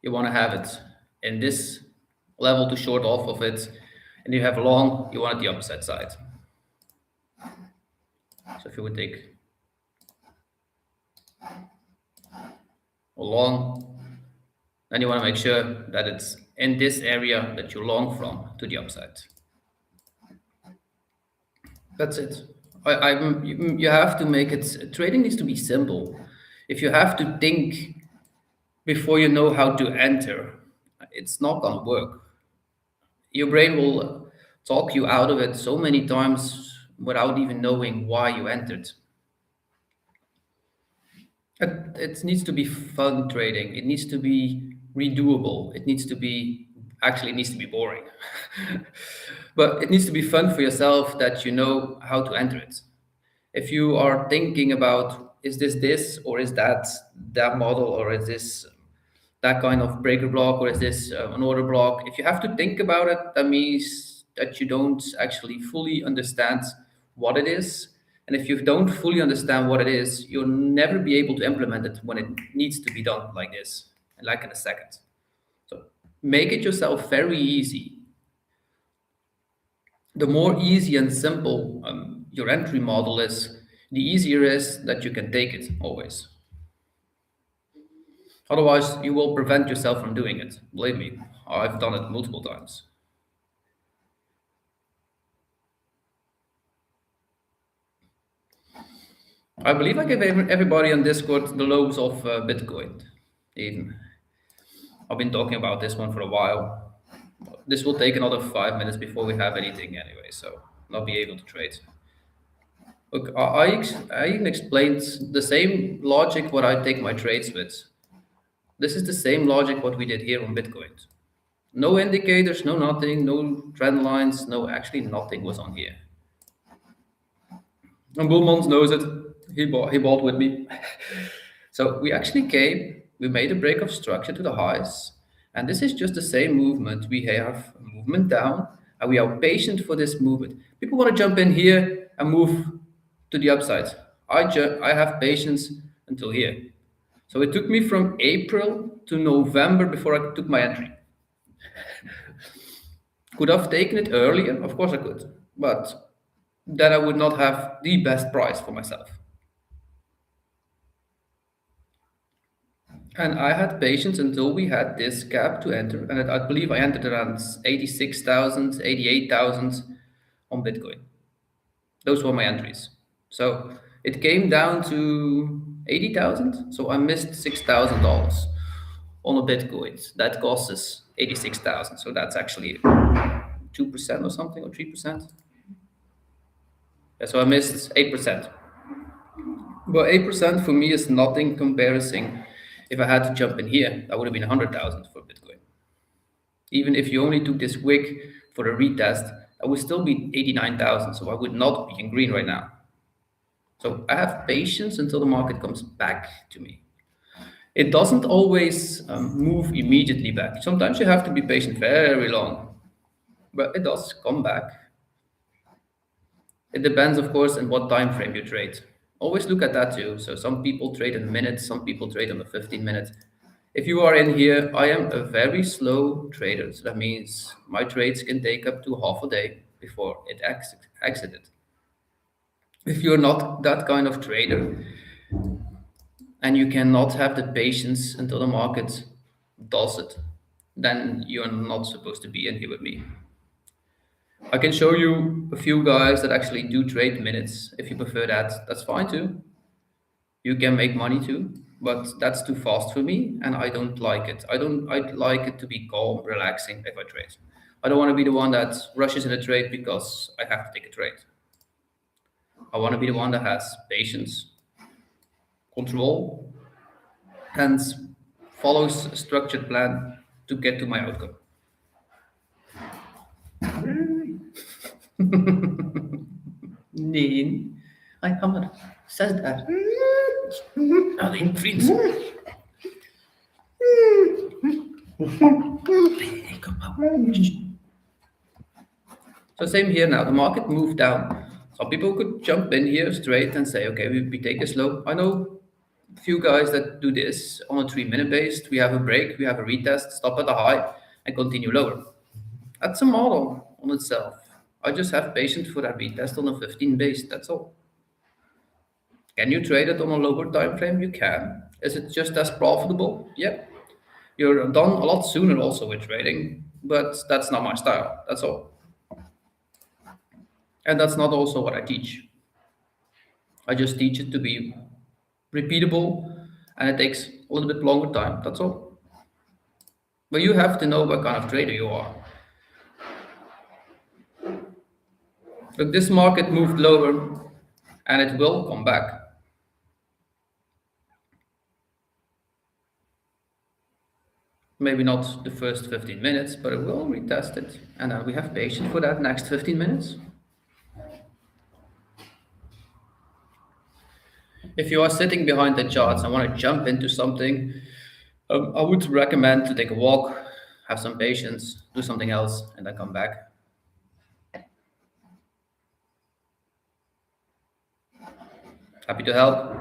you want to have it in this level to short off of it, and you have long, you want it the opposite side. So if you would take a long, then you want to make sure that it's in this area that you long from to the upside. That's it. You have to make it. Trading needs to be simple. If you have to think before you know how to enter, it's not gonna work. Your brain will talk you out of it so many times without even knowing why you entered. It needs to be fun trading. It needs to be redoable. It needs to be actually it needs to be boring. But it needs to be fun for yourself that you know how to enter it. If you are thinking about is this or is that model or is this that kind of breaker block or is this an order block, if you have to think about it, that means that you don't actually fully understand what it is. And if you don't fully understand what it is, you'll never be able to implement it when it needs to be done like this, like in a second. So make it yourself very easy. The more easy and simple your entry model is, the easier it is that you can take it always. Otherwise, you will prevent yourself from doing it. Believe me, I've done it multiple times. I believe I gave everybody on Discord the lows of Bitcoin. Even I've been talking about this one for a while. This will take another 5 minutes before we have anything anyway, so I'll be able to trade. Look, I even explained the same logic what I take my trades with. This is the same logic what we did here on Bitcoin. No indicators, no nothing, no trend lines, no actually nothing was on here. And Bullmans knows it. He bought with me. So we actually came, we made a break of structure to the highs, and this is just the same movement. We have a movement down, and we are patient for this movement. People want to jump in here and move to the upside. I have patience until here. So it took me from April to November before I took my entry. Could I have taken it earlier? Of course I could, but then I would not have the best price for myself. And I had patience until we had this gap to enter, and I believe I entered around 86,000, 88,000 on Bitcoin. Those were my entries. So it came down to 80,000, so I missed $6,000 on a Bitcoin. That costs us 86,000, so that's actually 2% or something, or 3%. Yeah, so I missed 8%. But 8% for me is nothing comparison. If I had to jump in here, that would have been 100,000 for Bitcoin. Even if you only took this wick for a retest, that would still be 89,000. So I would not be in green right now. So I have patience until the market comes back to me. It doesn't always move immediately back. Sometimes you have to be patient very long, but it does come back. It depends, of course, on what time frame you trade. Always look at that too. So some people trade in minutes, some people trade on the 15 minutes. If you are in here, I am a very slow trader. So that means my trades can take up to half a day before it exited. If you're not that kind of trader and you cannot have the patience until the market does it, then you're not supposed to be in here with me. I can show you a few guys that actually do trade minutes. If you prefer that, that's fine too. You can make money too, but that's too fast for me, and I don't like it. I like it to be calm, relaxing if I trade. I don't want to be the one that rushes in a trade because I have to take a trade. I want to be the one that has patience, control, and follows a structured plan to get to my outcome. Nee, hij hammer. Zes daar. Alleen vriend. Nee, kom op. So same here now. The market moved down. Some people could jump in here straight and say, okay, we take it slow. I know a few guys that do this on a 3-minute base. We have a break, we have a retest, stop at the high, and continue lower. That's a model on itself. I just have patience for that retest on a 15 base. That's all. Can you trade it on a lower time frame? You can. Is it just as profitable? Yeah. You're done a lot sooner also with trading, but that's not my style. That's all. And that's not also what I teach. I just teach it to be repeatable, and it takes a little bit longer time. That's all. But you have to know what kind of trader you are. Look, this market moved lower, and it will come back. Maybe not the first 15 minutes, but it will retest it. And then we have patience for that next 15 minutes. If you are sitting behind the charts and want to jump into something, I would recommend to take a walk, have some patience, do something else, and then come back. Happy to help.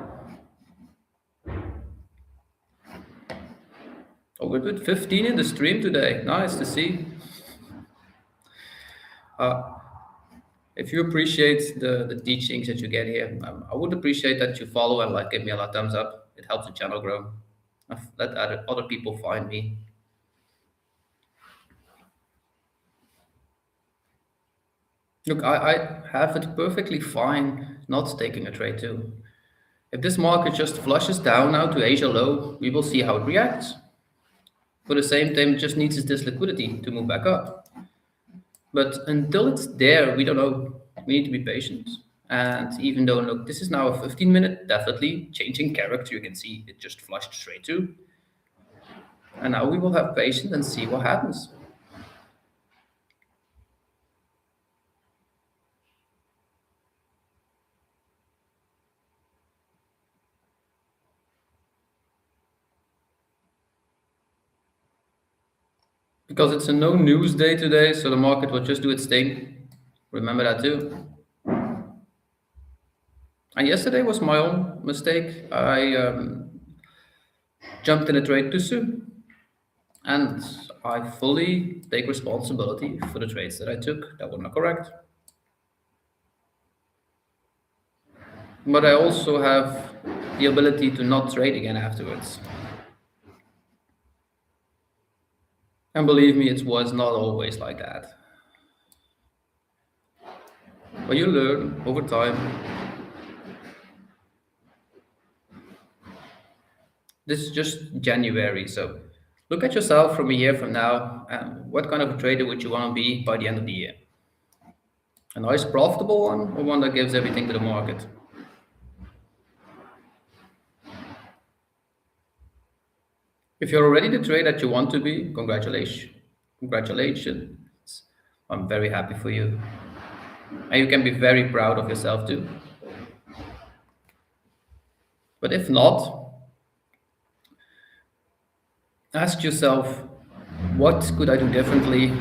Oh, we're with 15 in the stream today. Nice to see. Uh, if you appreciate the teachings that you get here, I would appreciate that you follow and like give me a lot of thumbs up. It helps the channel grow. Let other people find me. Look, I have it perfectly fine not taking a trade too. If this market just flushes down now to Asia low, we will see how it reacts. For the same time, it just needs this liquidity to move back up. But until it's there, we don't know. We need to be patient. And even though, look, this is now a 15-minute, definitely changing character. You can see it just flushed straight to. And now we will have patience and see what happens. Because it's a no news day today, so the market will just do its thing. Remember that too. And yesterday was my own mistake. I jumped in a trade too soon. And I fully take responsibility for the trades that I took that were not correct. But I also have the ability to not trade again afterwards. And believe me, it was not always like that. But you learn over time. This is just January, so look at yourself from a year from now and what kind of a trader would you want to be by the end of the year? A nice profitable one or one that gives everything to the market? If you're already the trader that you want to be, congratulations. Congratulations. I'm very happy for you. And you can be very proud of yourself too. But if not, ask yourself, what could I do differently?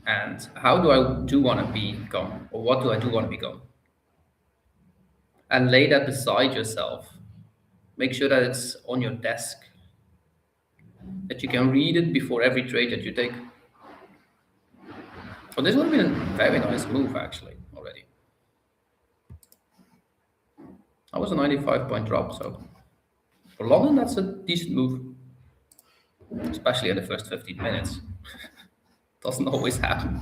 And how do want to become? Or what do I do want to become? And lay that beside yourself. Make sure that it's on your desk, that you can read it before every trade that you take. Oh, this would have been a very nice move actually already. That was a 95-point drop, so for London, that's a decent move, especially in the first 15 minutes. Doesn't always happen.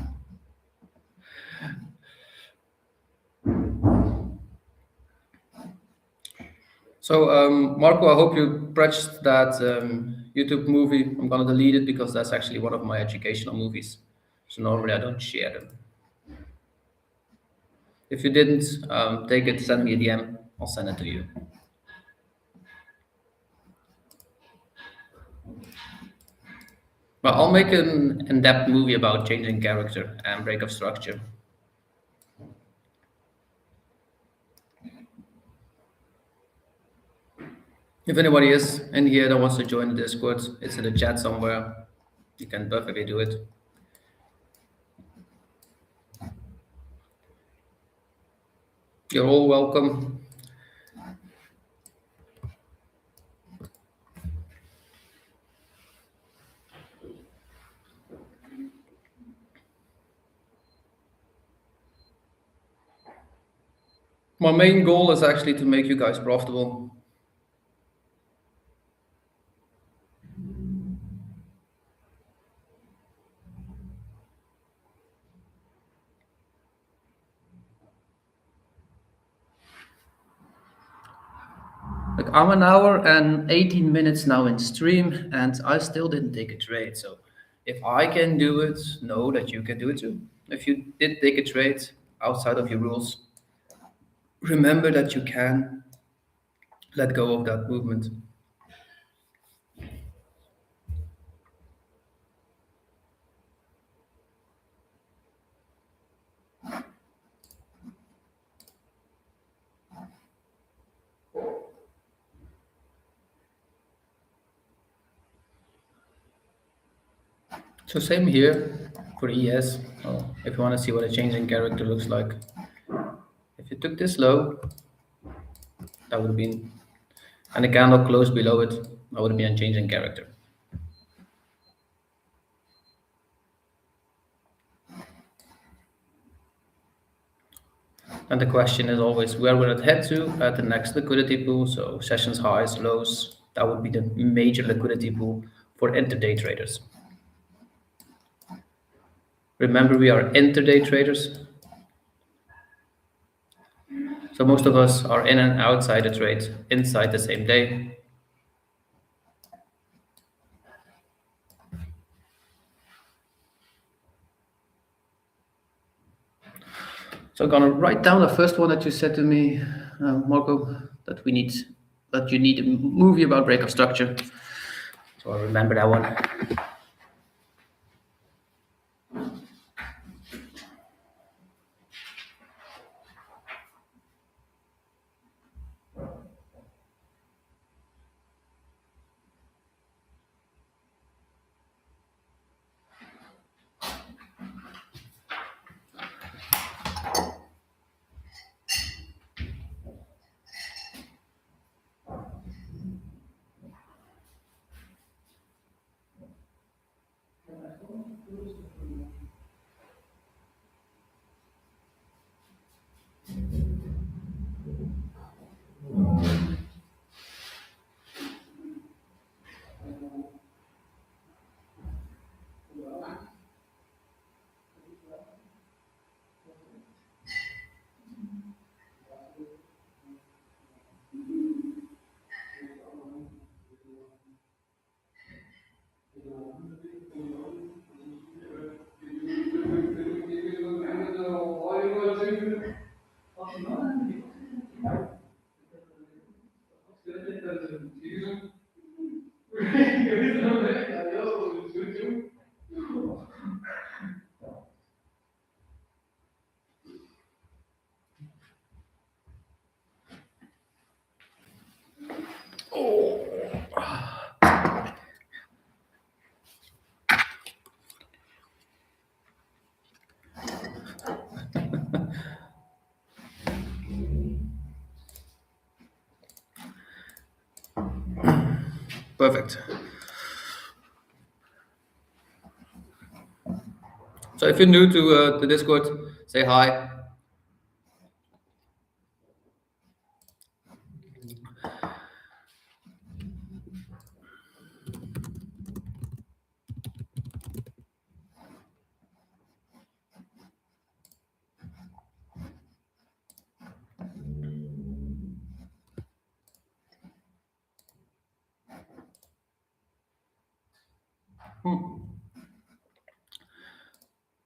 So, Marco, I hope you watched that YouTube movie. I'm gonna delete it because that's actually one of my educational movies. So normally I don't share them. If you didn't take it, send me a DM. I'll send it to you. But I'll make an in-depth movie about changing character and break of structure. If anybody is in here that wants to join the Discord, it's in the chat somewhere. You can perfectly do it. You're all welcome. My main goal is actually to make you guys profitable. Look, I'm an hour and 18 minutes now in stream, and I still didn't take a trade. So if I can do it, know that you can do it too. If you did take a trade outside of your rules, remember that you can let go of that movement. So same here for ES. If you want to see what a change in character looks like, if you took this low, that would have been, and the candle closed below it, that would have been a change in character. And the question is always, where will it head to at the next liquidity pool? So sessions highs, lows, that would be the major liquidity pool for intraday traders. Remember, we are intraday traders. So most of us are in and outside the trade inside the same day. So I'm gonna write down the first one that you said to me, Marco, that you need a movie about break of structure. So I remember that one. Perfect. So if you're new to the Discord, say hi.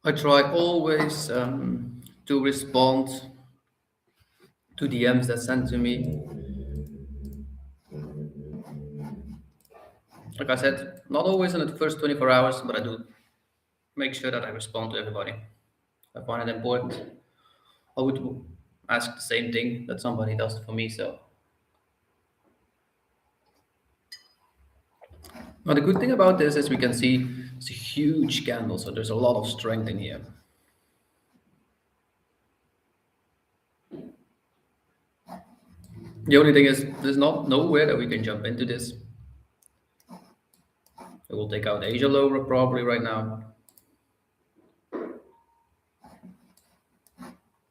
I try always to respond to DMs that sent to me. Like I said, not always in the first 24 hours, but I do make sure that I respond to everybody. I find it important. I would ask the same thing that somebody does for me. So, now the good thing about this is we can see it's a huge candle, so there's a lot of strength in here. The only thing is there's not nowhere that we can jump into this. It will take out Asia lower probably right now.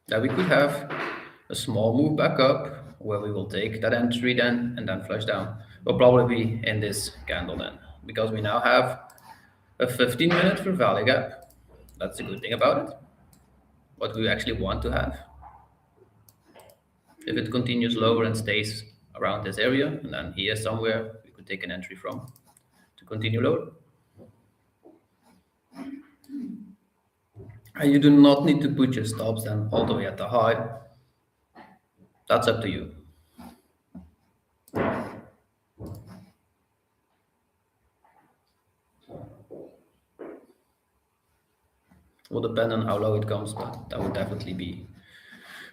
That we could have a small move back up where we will take that entry then and then flush down. We'll probably be in this candle then because we now have a 15-minute for value gap. That's the good thing about it. What we actually want to have. If it continues lower and stays around this area, and then here somewhere we could take an entry from to continue lower. And you do not need to put your stops then all the way at the high. That's up to you. Will depend on how low it comes, but that would definitely be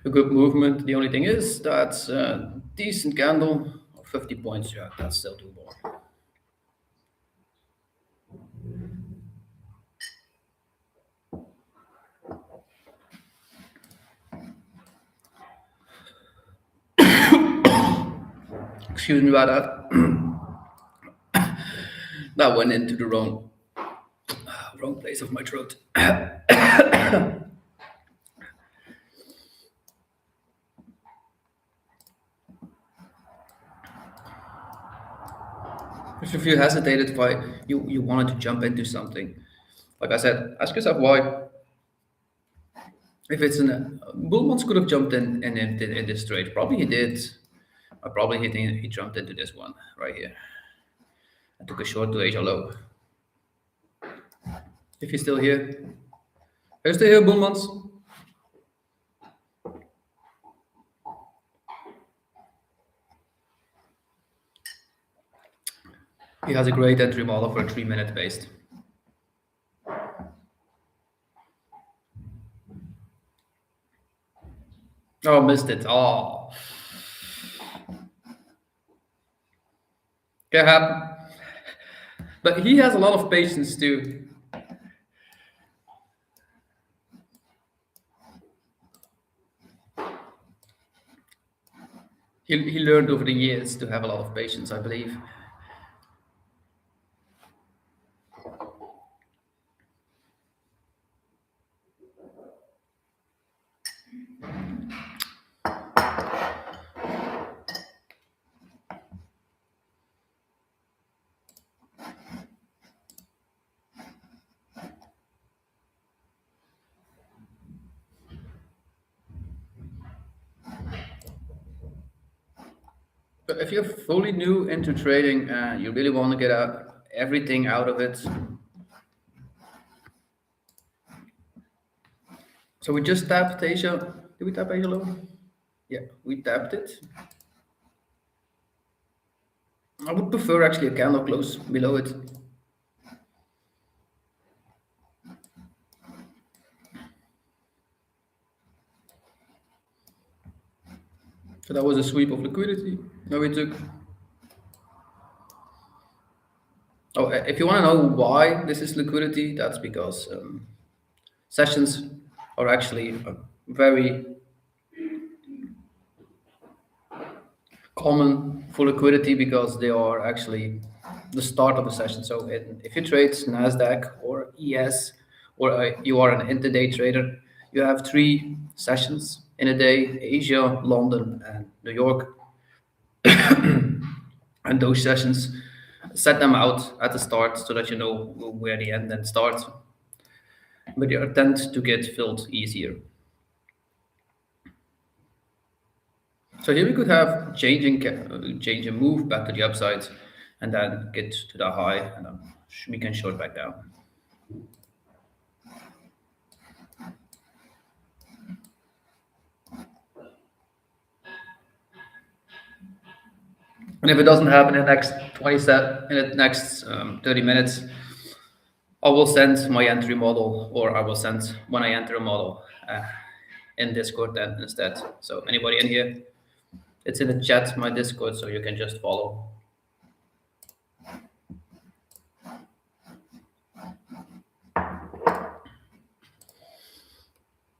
a good movement. The only thing is that's a decent candle, 50 points. Yeah, that's still doable. Excuse me about that. That went into the wrong place of my throat. If you hesitated, why you wanted to jump into something, like I said, ask yourself why. If it's an Bullmans could have jumped in this trade, probably he did. Probably he jumped into this one right here. I took a short to Asia low. If you're still here, are you still here, Bullmans? He has a great entry model for a 3-minute based. Oh, missed it. Oh. Can happen. But he has a lot of patience too. He learned over the years to have a lot of patience, I believe. But if you're fully new into trading and you really want to get everything out of it, so we just tapped Asia. Did we tap Asia low? Yeah, we tapped it. I would prefer actually a candle close below it. So that was a sweep of liquidity. Now we took. Oh, if you want to know why this is liquidity, that's because sessions are actually very common for liquidity because they are actually the start of a session. So if you trade Nasdaq or ES or you are an intraday trader, you have 3 sessions in a day: Asia, London, and New York. And those sessions, set them out at the start so that you know where the end then starts. But they tend to get filled easier. So here we could have change and move back to the upside, and then get to the high, and then we can short back down. And if it doesn't happen in the next 30 minutes, I will send my entry model, or I will send when I enter a model in Discord then instead. So anybody in here, it's in the chat, my Discord, so you can just follow.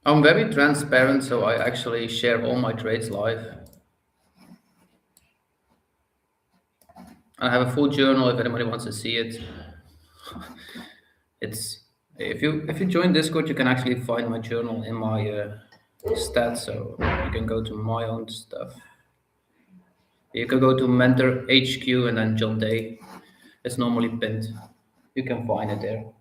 I'm very transparent, so I actually share all my trades live. I have a full journal if anybody wants to see it. It's if you join Discord, you can actually find my journal in my stats, so you can go to my own stuff. You can go to Mentor HQ and then John Day. It's normally pinned. You can find it there.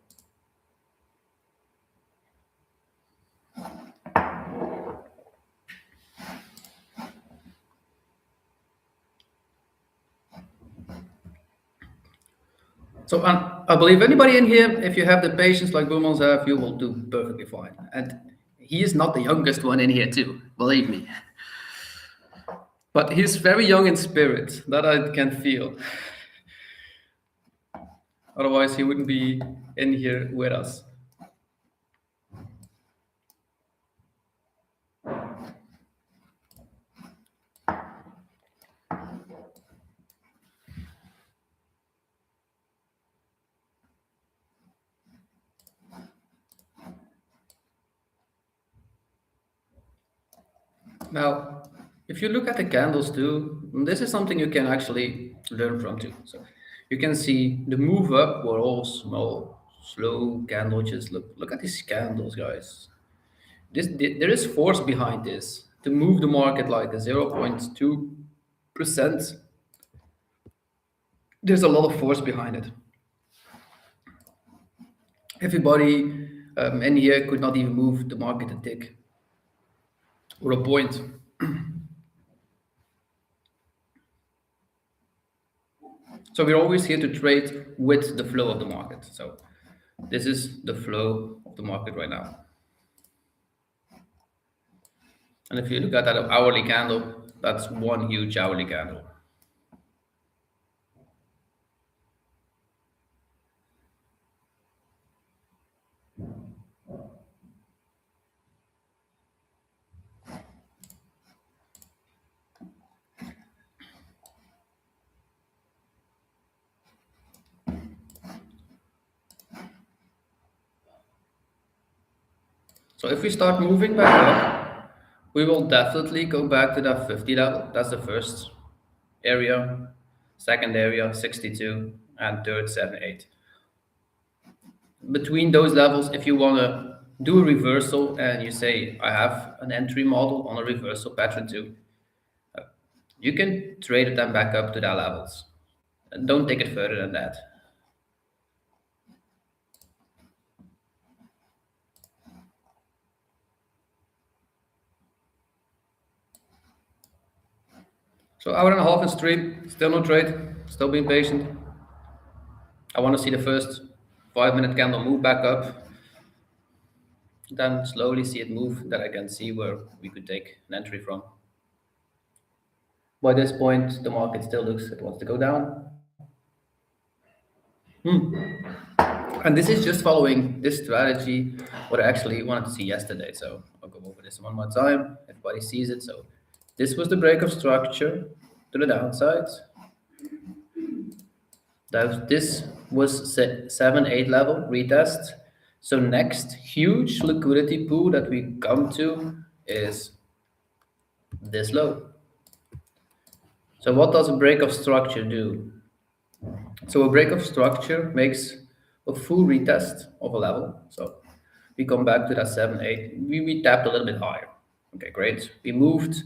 So I believe anybody in here, if you have the patience like Boomans have, you will do perfectly fine. And he is not the youngest one in here too, believe me. But he's very young in spirit, that I can feel. Otherwise, he wouldn't be in here with us. Now, if you look at the candles too, this is something you can actually learn from too. So you can see the move up were all small, slow candle. Just look at these candles, guys. There is force behind this to move the market like a 0.2%. There's a lot of force behind it. Everybody in here could not even move the market a tick or a point. So we're always here to trade with the flow of the market. So this is the flow of the market right now. And if you look at that hourly candle, that's one huge hourly candle. So if we start moving back up, we will definitely go back to that 50 level. That's the first area, second area, 62, and third, 78. Between those levels, if you want to do a reversal and you say, I have an entry model on a reversal pattern too, you can trade it then back up to that levels. And don't take it further than that. So hour and a half in stream, still no trade, still being patient. I want to see the first 5-minute candle move back up, then slowly see it move, that I can see where we could take an entry from. By this point, the market still looks it wants to go down. And this is just following this strategy, what I actually wanted to see yesterday. So I'll go over this one more time. Everybody sees it. So this was the break of structure to the downside. This was 7-8 level retest. So next huge liquidity pool that we come to is this low. So what does a break of structure do? So a break of structure makes a full retest of a level. So we come back to that 7-8. We tapped a little bit higher. Okay, great. We moved,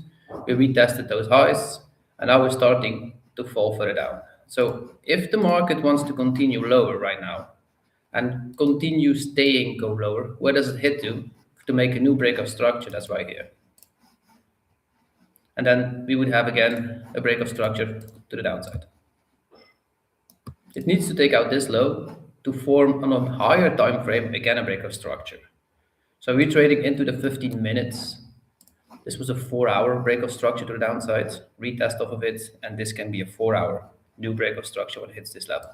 we retested those highs, and now we're starting to fall further down. So if the market wants to continue lower right now and continue staying go lower, where does it hit to make a new break of structure? That's right here. And then we would have again a break of structure to the downside. It needs to take out this low to form on a higher time frame again a break of structure. So we're trading into the 15 minutes. This was a 4-hour break of structure to the downside, retest off of it, and this can be a 4-hour new break of structure when it hits this level.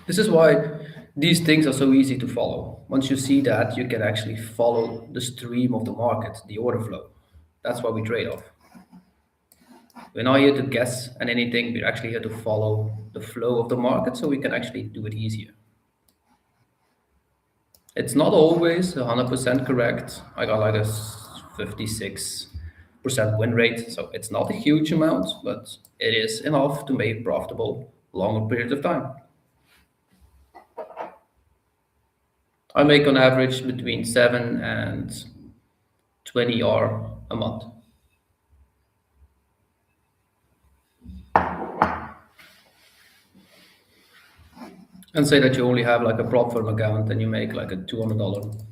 This is why these things are so easy to follow. Once you see that, you can actually follow the stream of the market, the order flow. That's why we trade off. We're not here to guess at anything. We're actually here to follow the flow of the market so we can actually do it easier. It's not always 100% correct. I got like a 56% win rate, so it's not a huge amount, but it is enough to make profitable longer periods of time. I make on average between 7 and 20 R a month. And say that you only have like a prop firm account and you make like a $200.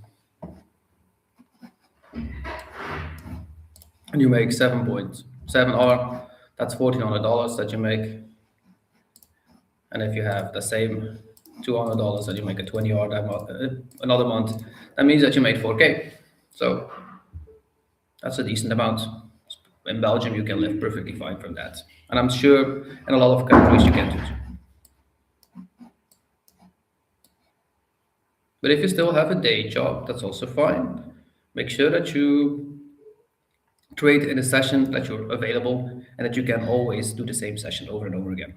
And you make 7.7 R. That's $1,400 that you make. And if you have the same $200 that you make a 20 hour another month, that means that you made 4K. So that's a decent amount. In Belgium, you can live perfectly fine from that. And I'm sure in a lot of countries you can too. But if you still have a day job, that's also fine. Make sure that you trade in a session that you're available and that you can always do the same session over and over again.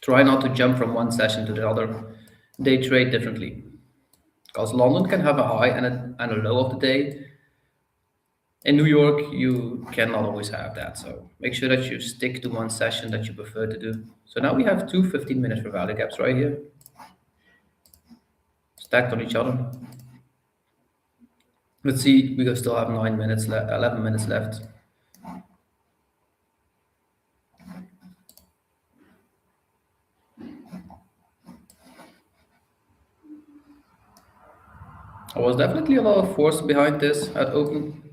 Try not to jump from one session to the other. Day trade differently. Because London can have a high and a low of the day. In New York, you cannot always have that. So make sure that you stick to one session that you prefer to do. So now we have two 15-minute fair value gaps right here, stacked on each other. Let's see, we still have 9 minutes left, 11 minutes left. There was definitely a lot of force behind this at open.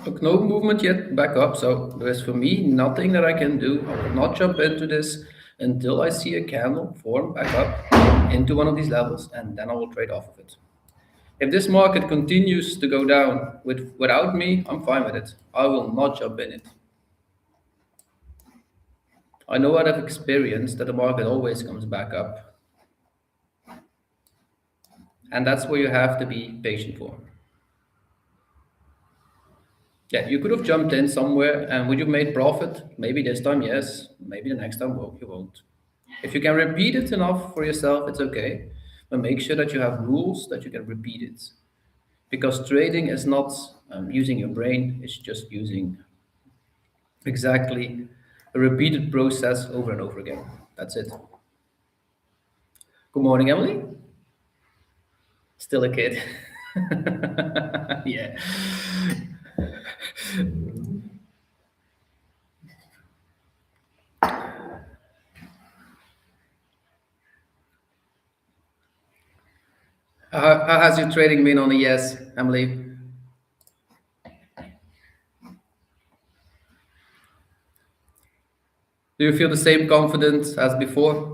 Look, no movement yet back up, so there is for me nothing that I can do. I will not jump into this until I see a candle form back up into one of these levels, and then I will trade off of it. If this market continues to go down without me, I'm fine with it. I will not jump in it. I know out of experience that the market always comes back up. And that's where you have to be patient for. Yeah, you could have jumped in somewhere and would you have made profit? Maybe this time, yes. Maybe the next time, well, you won't. If you can repeat it enough for yourself, it's okay. But make sure that you have rules that you can repeat it. Because trading is not using your brain, it's just using exactly a repeated process over and over again. That's it. Good morning, Emily. Still a kid. Yeah. How has your trading been on the yes, Emily? Do you feel the same confidence as before?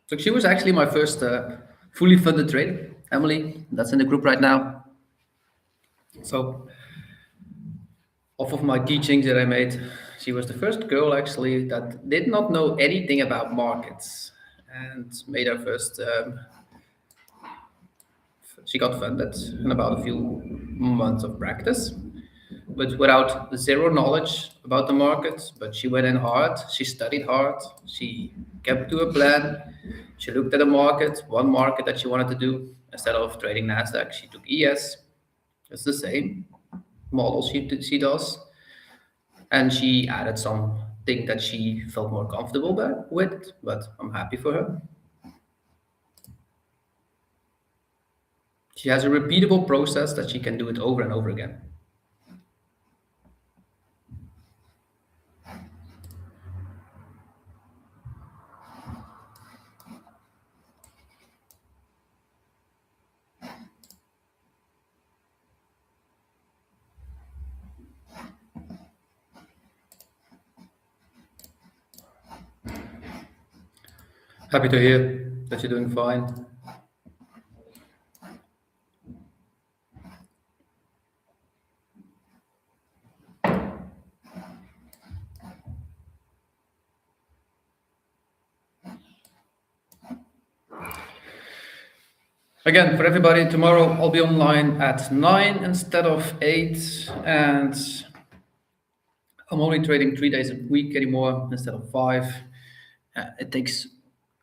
So she was actually my first fully funded trade, Emily. That's in the group right now. So off of my teachings that I made, she was the first girl actually that did not know anything about markets and made her first. She got funded in about a few months of practice, but without zero knowledge about the market. But she went in hard, she studied hard, she kept to a plan. She looked at a market, one market that she wanted to do. Instead of trading Nasdaq, she took ES. It's the same model she does. And she added something that she felt more comfortable with, but I'm happy for her. She has a repeatable process that she can do it over and over again. Happy to hear that you're doing fine. Again, for everybody, tomorrow I'll be online at 9 instead of 8, and I'm only trading 3 days a week anymore instead of 5. It takes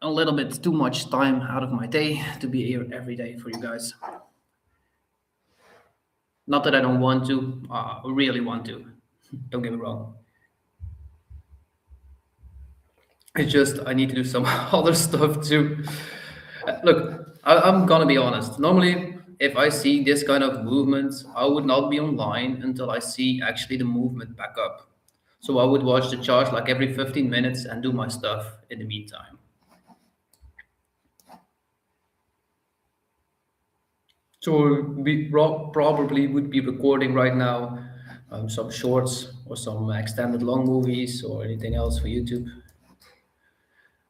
a little bit too much time out of my day to be here every day for you guys. Not that I don't want to, I really want to. Don't get me wrong. It's just I need to do some other stuff too. Look, I'm gonna be honest. Normally, if I see this kind of movement, I would not be online until I see actually the movement back up. So I would watch the chart like every 15 minutes and do my stuff in the meantime. So we probably would be recording right now some shorts or some extended long movies or anything else for YouTube.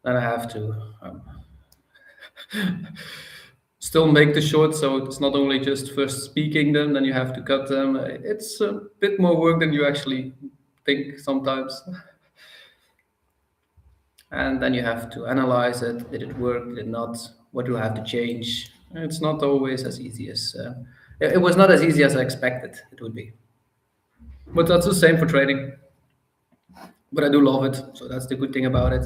Then I have to still make the shorts, so it's not only just first speaking them, then you have to cut them. It's a bit more work than you actually think sometimes. And then you have to analyze it. Did it work? Did it not? What do I have to change? It's not always as easy as it was not as easy as I expected it would be. But that's the same for trading. But I do love it, so that's the good thing about it.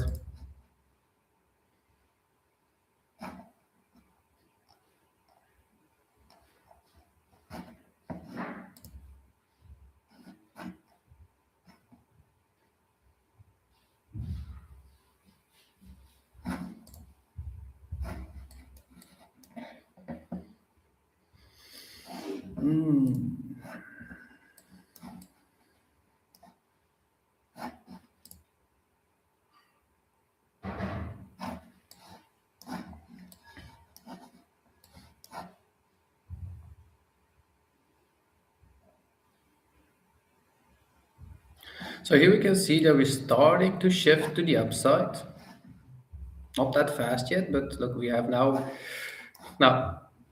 So here we can see that we're starting to shift to the upside. Not that fast yet, but look, we have now,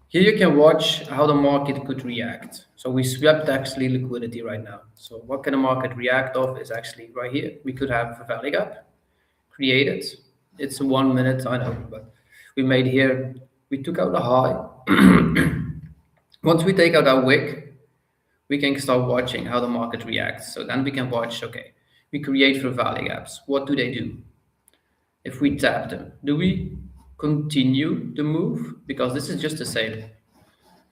here you can watch how the market could react. So we swept actually liquidity right now. So what can the market react of is actually right here. We could have a value gap created. It's 1 minute, I know, but we made here, we took out a high. Once we take out our wick, we can start watching how the market reacts. So then we can watch, okay, we create for value gaps. What do they do? If we tap them, do we continue the move? Because this is just a sale.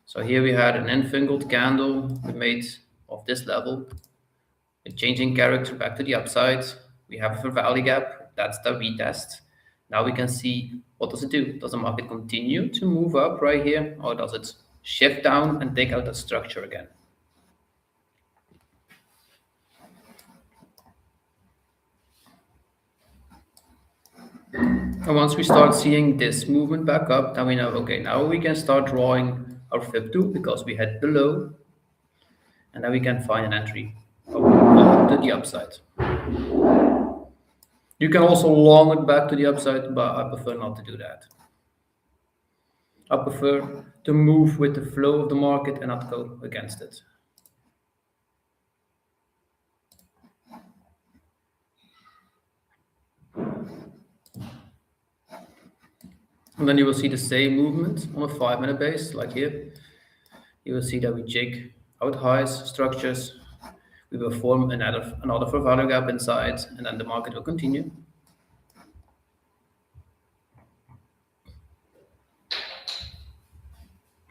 So here we had an enfingled candle we made of this level, a changing character back to the upside. We have a value gap, that's the retest. Now we can see what does it do? Does the market continue to move up right here, or does it shift down and take out the structure again? And once we start seeing this movement back up, then we know, okay, now we can start drawing our FIB2 because we had the low, and then we can find an entry to the upside. You can also long it back to the upside, but I prefer not to do that. I prefer to move with the flow of the market and not go against it. And then you will see the same movement on a 5-minute base, like here. You will see that we jig out highs, structures. We will form another for value gap inside, and then the market will continue.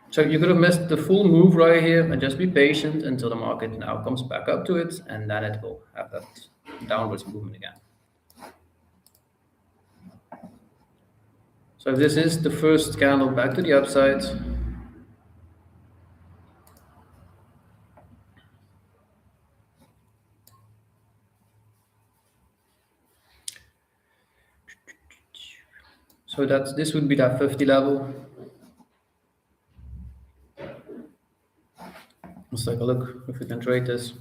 So you could have missed the full move right here, and just be patient until the market now comes back up to it, and then it will have that downwards movement again. So if this is the first candle back to the upside, so this would be that 50 level. Let's take a look if we can trade this.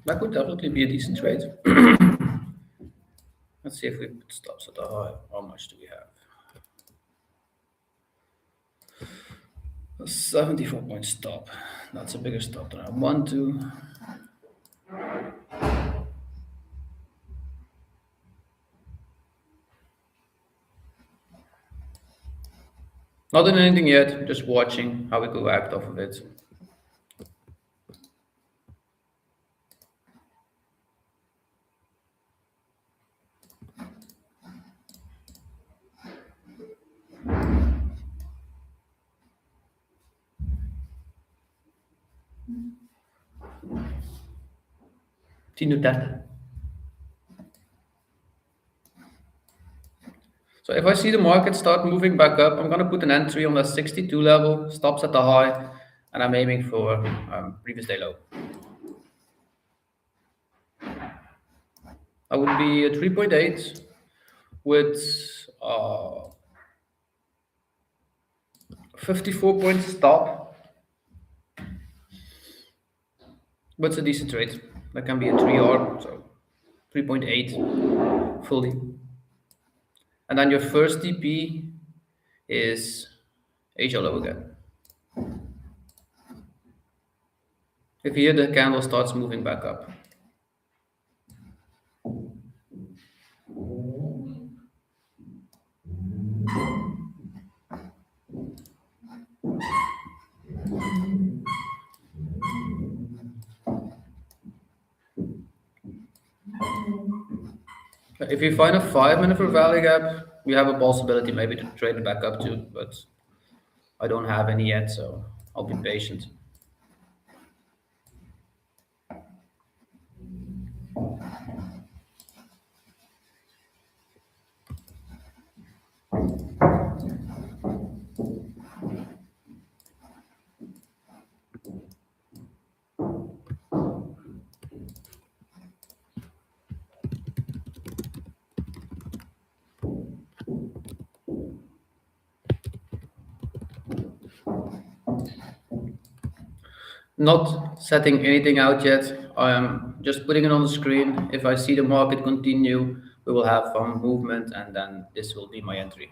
That could definitely be a decent trade. Let's see if we put stops at the high. How much do we have? A 74-point stop. That's a bigger stop than I want to. Not doing anything yet, just watching how we go act off of it. Tinutata. So if I see the market start moving back up, I'm gonna put an entry on the 62 level, stops at the high, and I'm aiming for previous day low. I would be at 3.8 with 54 points stop. But it's a decent trade. That can be a 3R, so 3.8 fully. And then your first TP is Asia low again. If here the candle starts moving back up. If you find a 5 minute for value gap, we have a possibility maybe to trade it back up too, but I don't have any yet, so I'll be patient. Not setting anything out yet. I am just putting it on the screen. If I see the market continue, we will have some movement, and then this will be my entry.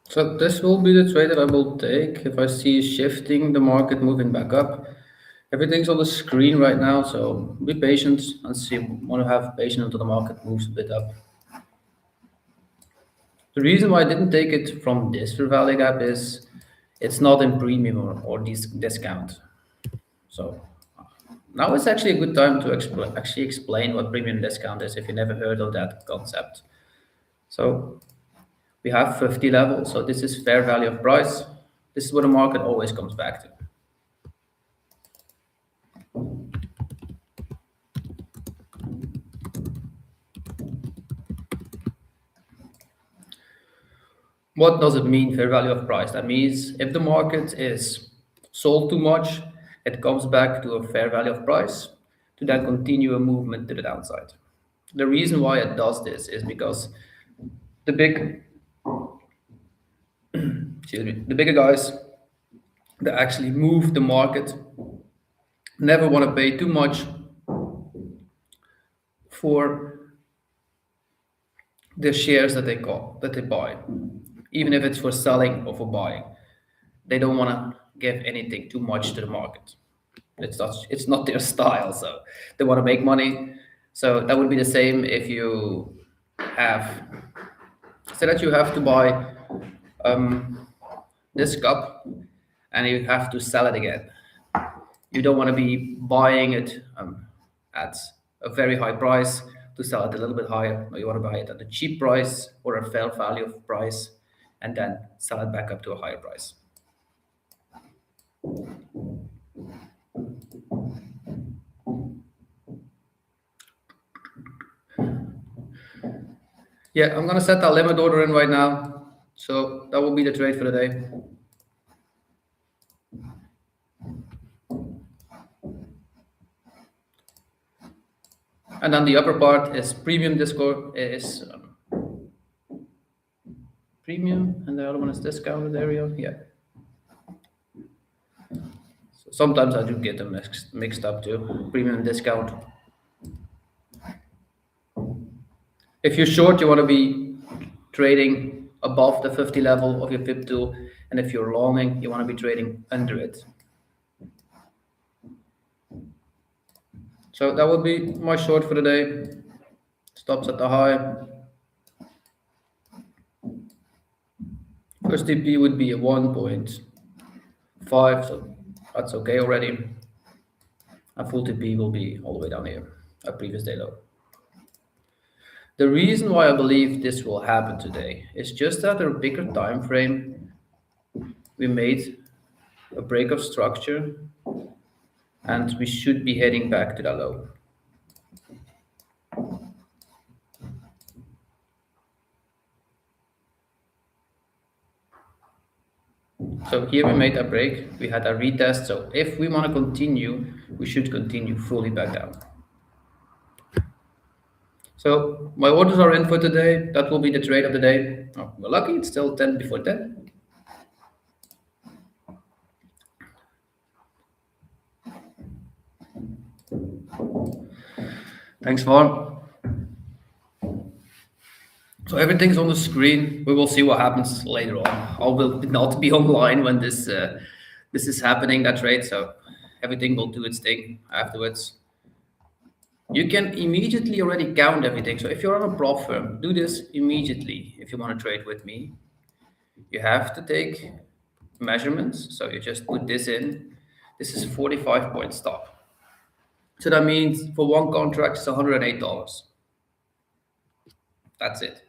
So this will be the trade that I will take if I see shifting the market moving back up. Everything's on the screen right now, so be patient and see. Want to have patience until the market moves a bit up. The reason why I didn't take it from this fair value gap is it's not in premium or discount. So now it's actually a good time to actually explain what premium discount is if you never heard of that concept. So we have 50 levels, so this is fair value of price. This is what the market always comes back to. What does it mean, fair value of price? That means if the market is sold too much, it comes back to a fair value of price to then continue a movement to the downside. The reason why it does this is because the big, excuse me, the bigger guys that actually move the market never want to pay too much for the shares that they buy, even if it's for selling or for buying. They don't want to give anything too much to the market. It's not their style, so they want to make money. So that would be the same if you have, say that you have to buy this cup and you have to sell it again. You don't want to be buying it at a very high price to sell it a little bit higher. No, you want to buy it at a cheap price or a fair value of price and then sell it back up to a higher price. Yeah, I'm gonna set that limit order in right now. So that will be the trade for the day. And then the upper part is premium discount is premium, and the other one is discounted area. Yeah. So sometimes I do get them mixed up too. Premium and discount. If you're short, you want to be trading above the 50 level of your FIB tool, and if you're longing, you want to be trading under it. So that would be my short for the day. Stops at the high. First TP would be a 1.5, so that's okay already. A full TP will be all the way down here, a previous day low. The reason why I believe this will happen today is just that a bigger time frame, we made a break of structure, and we should be heading back to that low. So here we made a break, we had a retest, so if we want to continue, we should continue fully back down. So my orders are in for today. That will be the trade of the day. Oh, we're lucky, it's still 10 before 10. Thanks, Vaughn. So everything's on the screen. We will see what happens later on. I will not be online when this is happening, that trade. So everything will do its thing afterwards. You can immediately already count everything. So if you're on a prop firm, do this immediately if you want to trade with me. You have to take measurements. So you just put this in. This is 45-point stop. So that means for one contract, it's $108. That's it.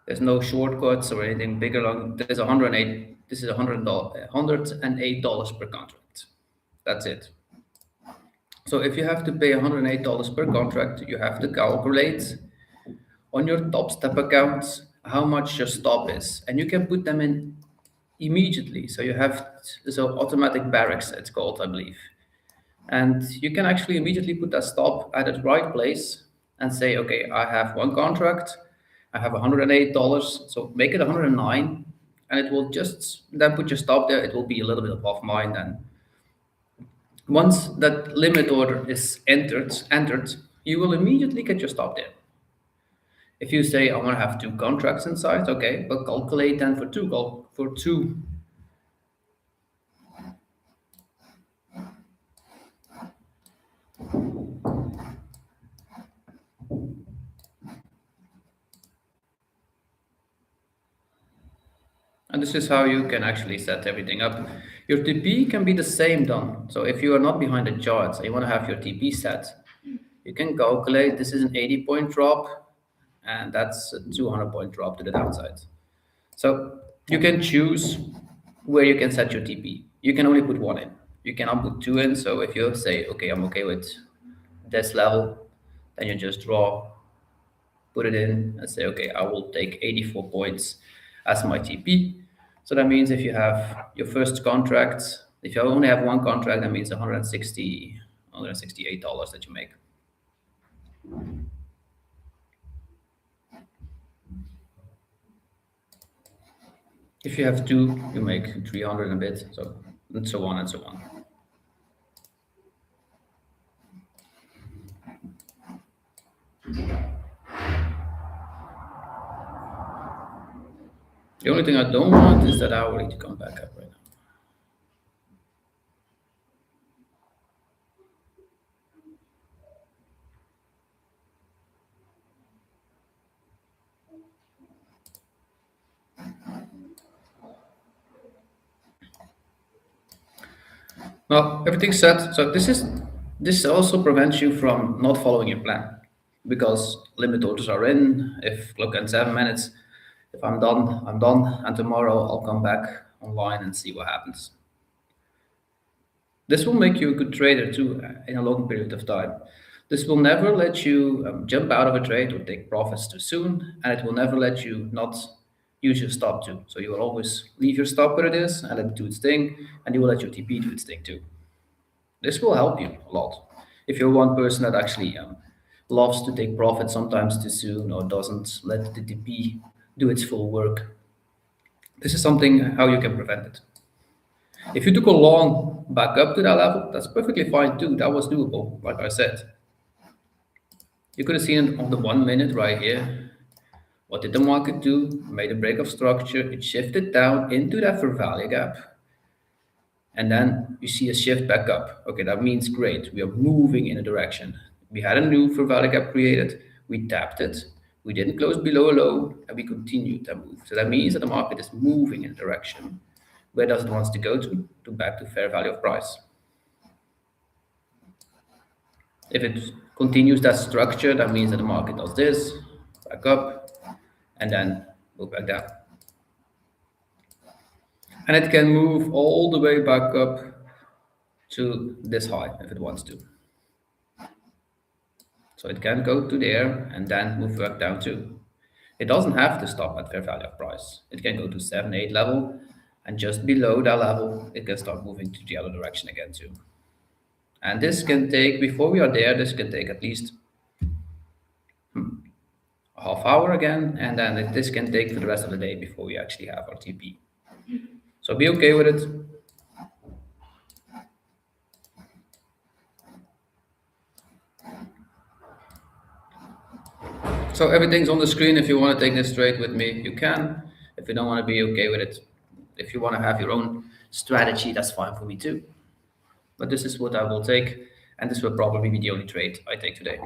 There's no shortcuts or anything bigger. There's 108. This is $108 per contract. That's it. So if you have to pay $108 per contract, you have to calculate on your top step accounts how much your stop is, and you can put them in immediately. So you have automatic barracks, it's called, I believe, and you can actually immediately put that stop at the right place and say, okay, I have one contract, I have $108, so make it 109, and it will just then put your stop there. It will be a little bit above mine then. Once that limit order is entered, you will immediately get your stop there. If you say I want to have two contracts inside, okay, but calculate then for two. And this is how you can actually set everything up. Your TP can be the same done. So if you are not behind the charts and you want to have your TP set, you can calculate this is an 80-point drop, and that's a 200-point drop to the downside. So you can choose where you can set your TP. You can only put one in. You cannot put two in. So if you say, okay, I'm okay with this level, then you just put it in and say, okay, I will take 84 points as my TP. So that means if you have your first contract, if you only have one contract, that means $168 that you make. If you have two, you make 300 and a bit, so and so on and so on. The only thing I don't want is that hourly to come back up right now. Well, everything's set. So this also prevents you from not following your plan because limit orders are in. If look in 7 minutes, if I'm done, I'm done, and tomorrow I'll come back online and see what happens. This will make you a good trader too in a long period of time. This will never let you jump out of a trade or take profits too soon, and it will never let you not use your stop too. So you will always leave your stop where it is and let it do its thing, and you will let your TP do its thing too. This will help you a lot. If you're one person that actually loves to take profit sometimes too soon or doesn't let the TP do its full work, this is something how you can prevent it. If you took a long back up to that level, that's perfectly fine too. That was doable, like I said. You could have seen it on the 1 minute right here. What did the market do? Made a break of structure. It shifted down into that fair value gap. And then you see a shift back up. Okay, that means great. We are moving in a direction. We had a new fair value gap created. We tapped it. We didn't close below a low, and we continued to move. So that means that the market is moving in a direction. Where does it want to go to? To back to fair value of price. If it continues that structure, that means that the market does this, back up, and then move back down. And it can move all the way back up to this high if it wants to. So it can go to there and then move back down too. It doesn't have to stop at fair value of price. It can go to 7, 8 level, and just below that level, it can start moving to the other direction again too. And this can take, before we are there, this can take at least a half hour again, and then this can take for the rest of the day before we actually have our TP. So be okay with it. So everything's on the screen. If you want to take this trade with me, you can. If you don't want to be okay with it, if you want to have your own strategy, that's fine for me too. But this is what I will take, and this will probably be the only trade I take today.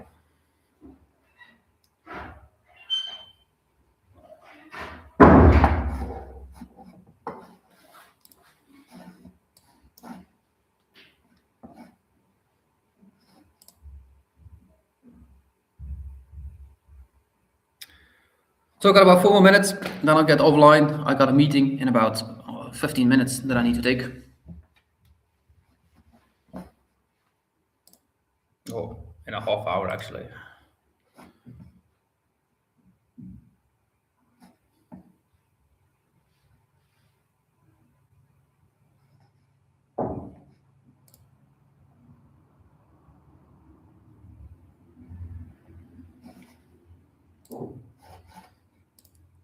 So I got about 4 more minutes, then I'll get offline. I got a meeting in about 15 minutes that I need to take. Oh, in a half hour actually.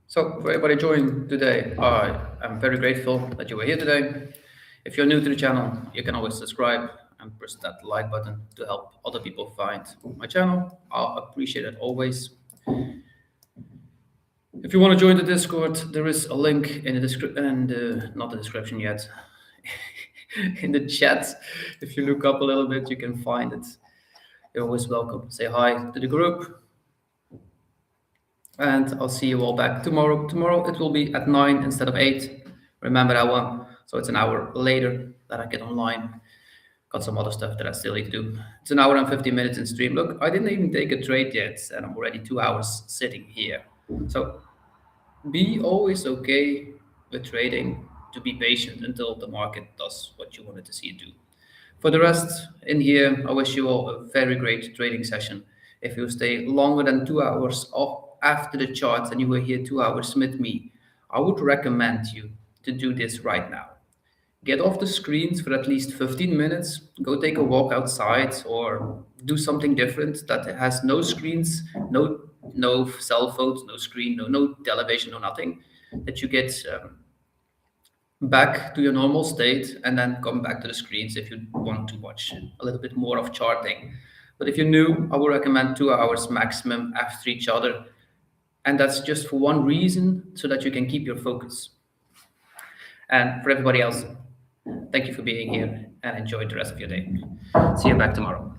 So for everybody joining today, I am very grateful that you were here today. If you're new to the channel, you can always subscribe and press that like button to help other people find my channel. I'll appreciate it always. If you want to join the Discord, there is a link in the description, and not the description yet, in the chat. If you look up a little bit, you can find it. You're always welcome. Say hi to the group. And I'll see you all back tomorrow. Tomorrow it will be at 9 instead of 8. Remember that one. So it's an hour later that I get online. Got some other stuff that I still need to do. It's an hour and 50 minutes in stream. Look, I didn't even take a trade yet, and I'm already 2 hours sitting here. So be always okay with trading, to be patient until the market does what you wanted to see it do. For the rest in here, I wish you all a very great trading session. If you stay longer than 2 hours after the charts and you were here 2 hours with me, I would recommend you to do this right now. Get off the screens for at least 15 minutes, go take a walk outside or do something different that has no screens, no cell phones, no screen, no television, no nothing, that you get back to your normal state and then come back to the screens if you want to watch a little bit more of charting. But if you're new, I would recommend 2 hours maximum after each other. And that's just for one reason, so that you can keep your focus. And for everybody else, thank you for being here and enjoy the rest of your day. See you back tomorrow.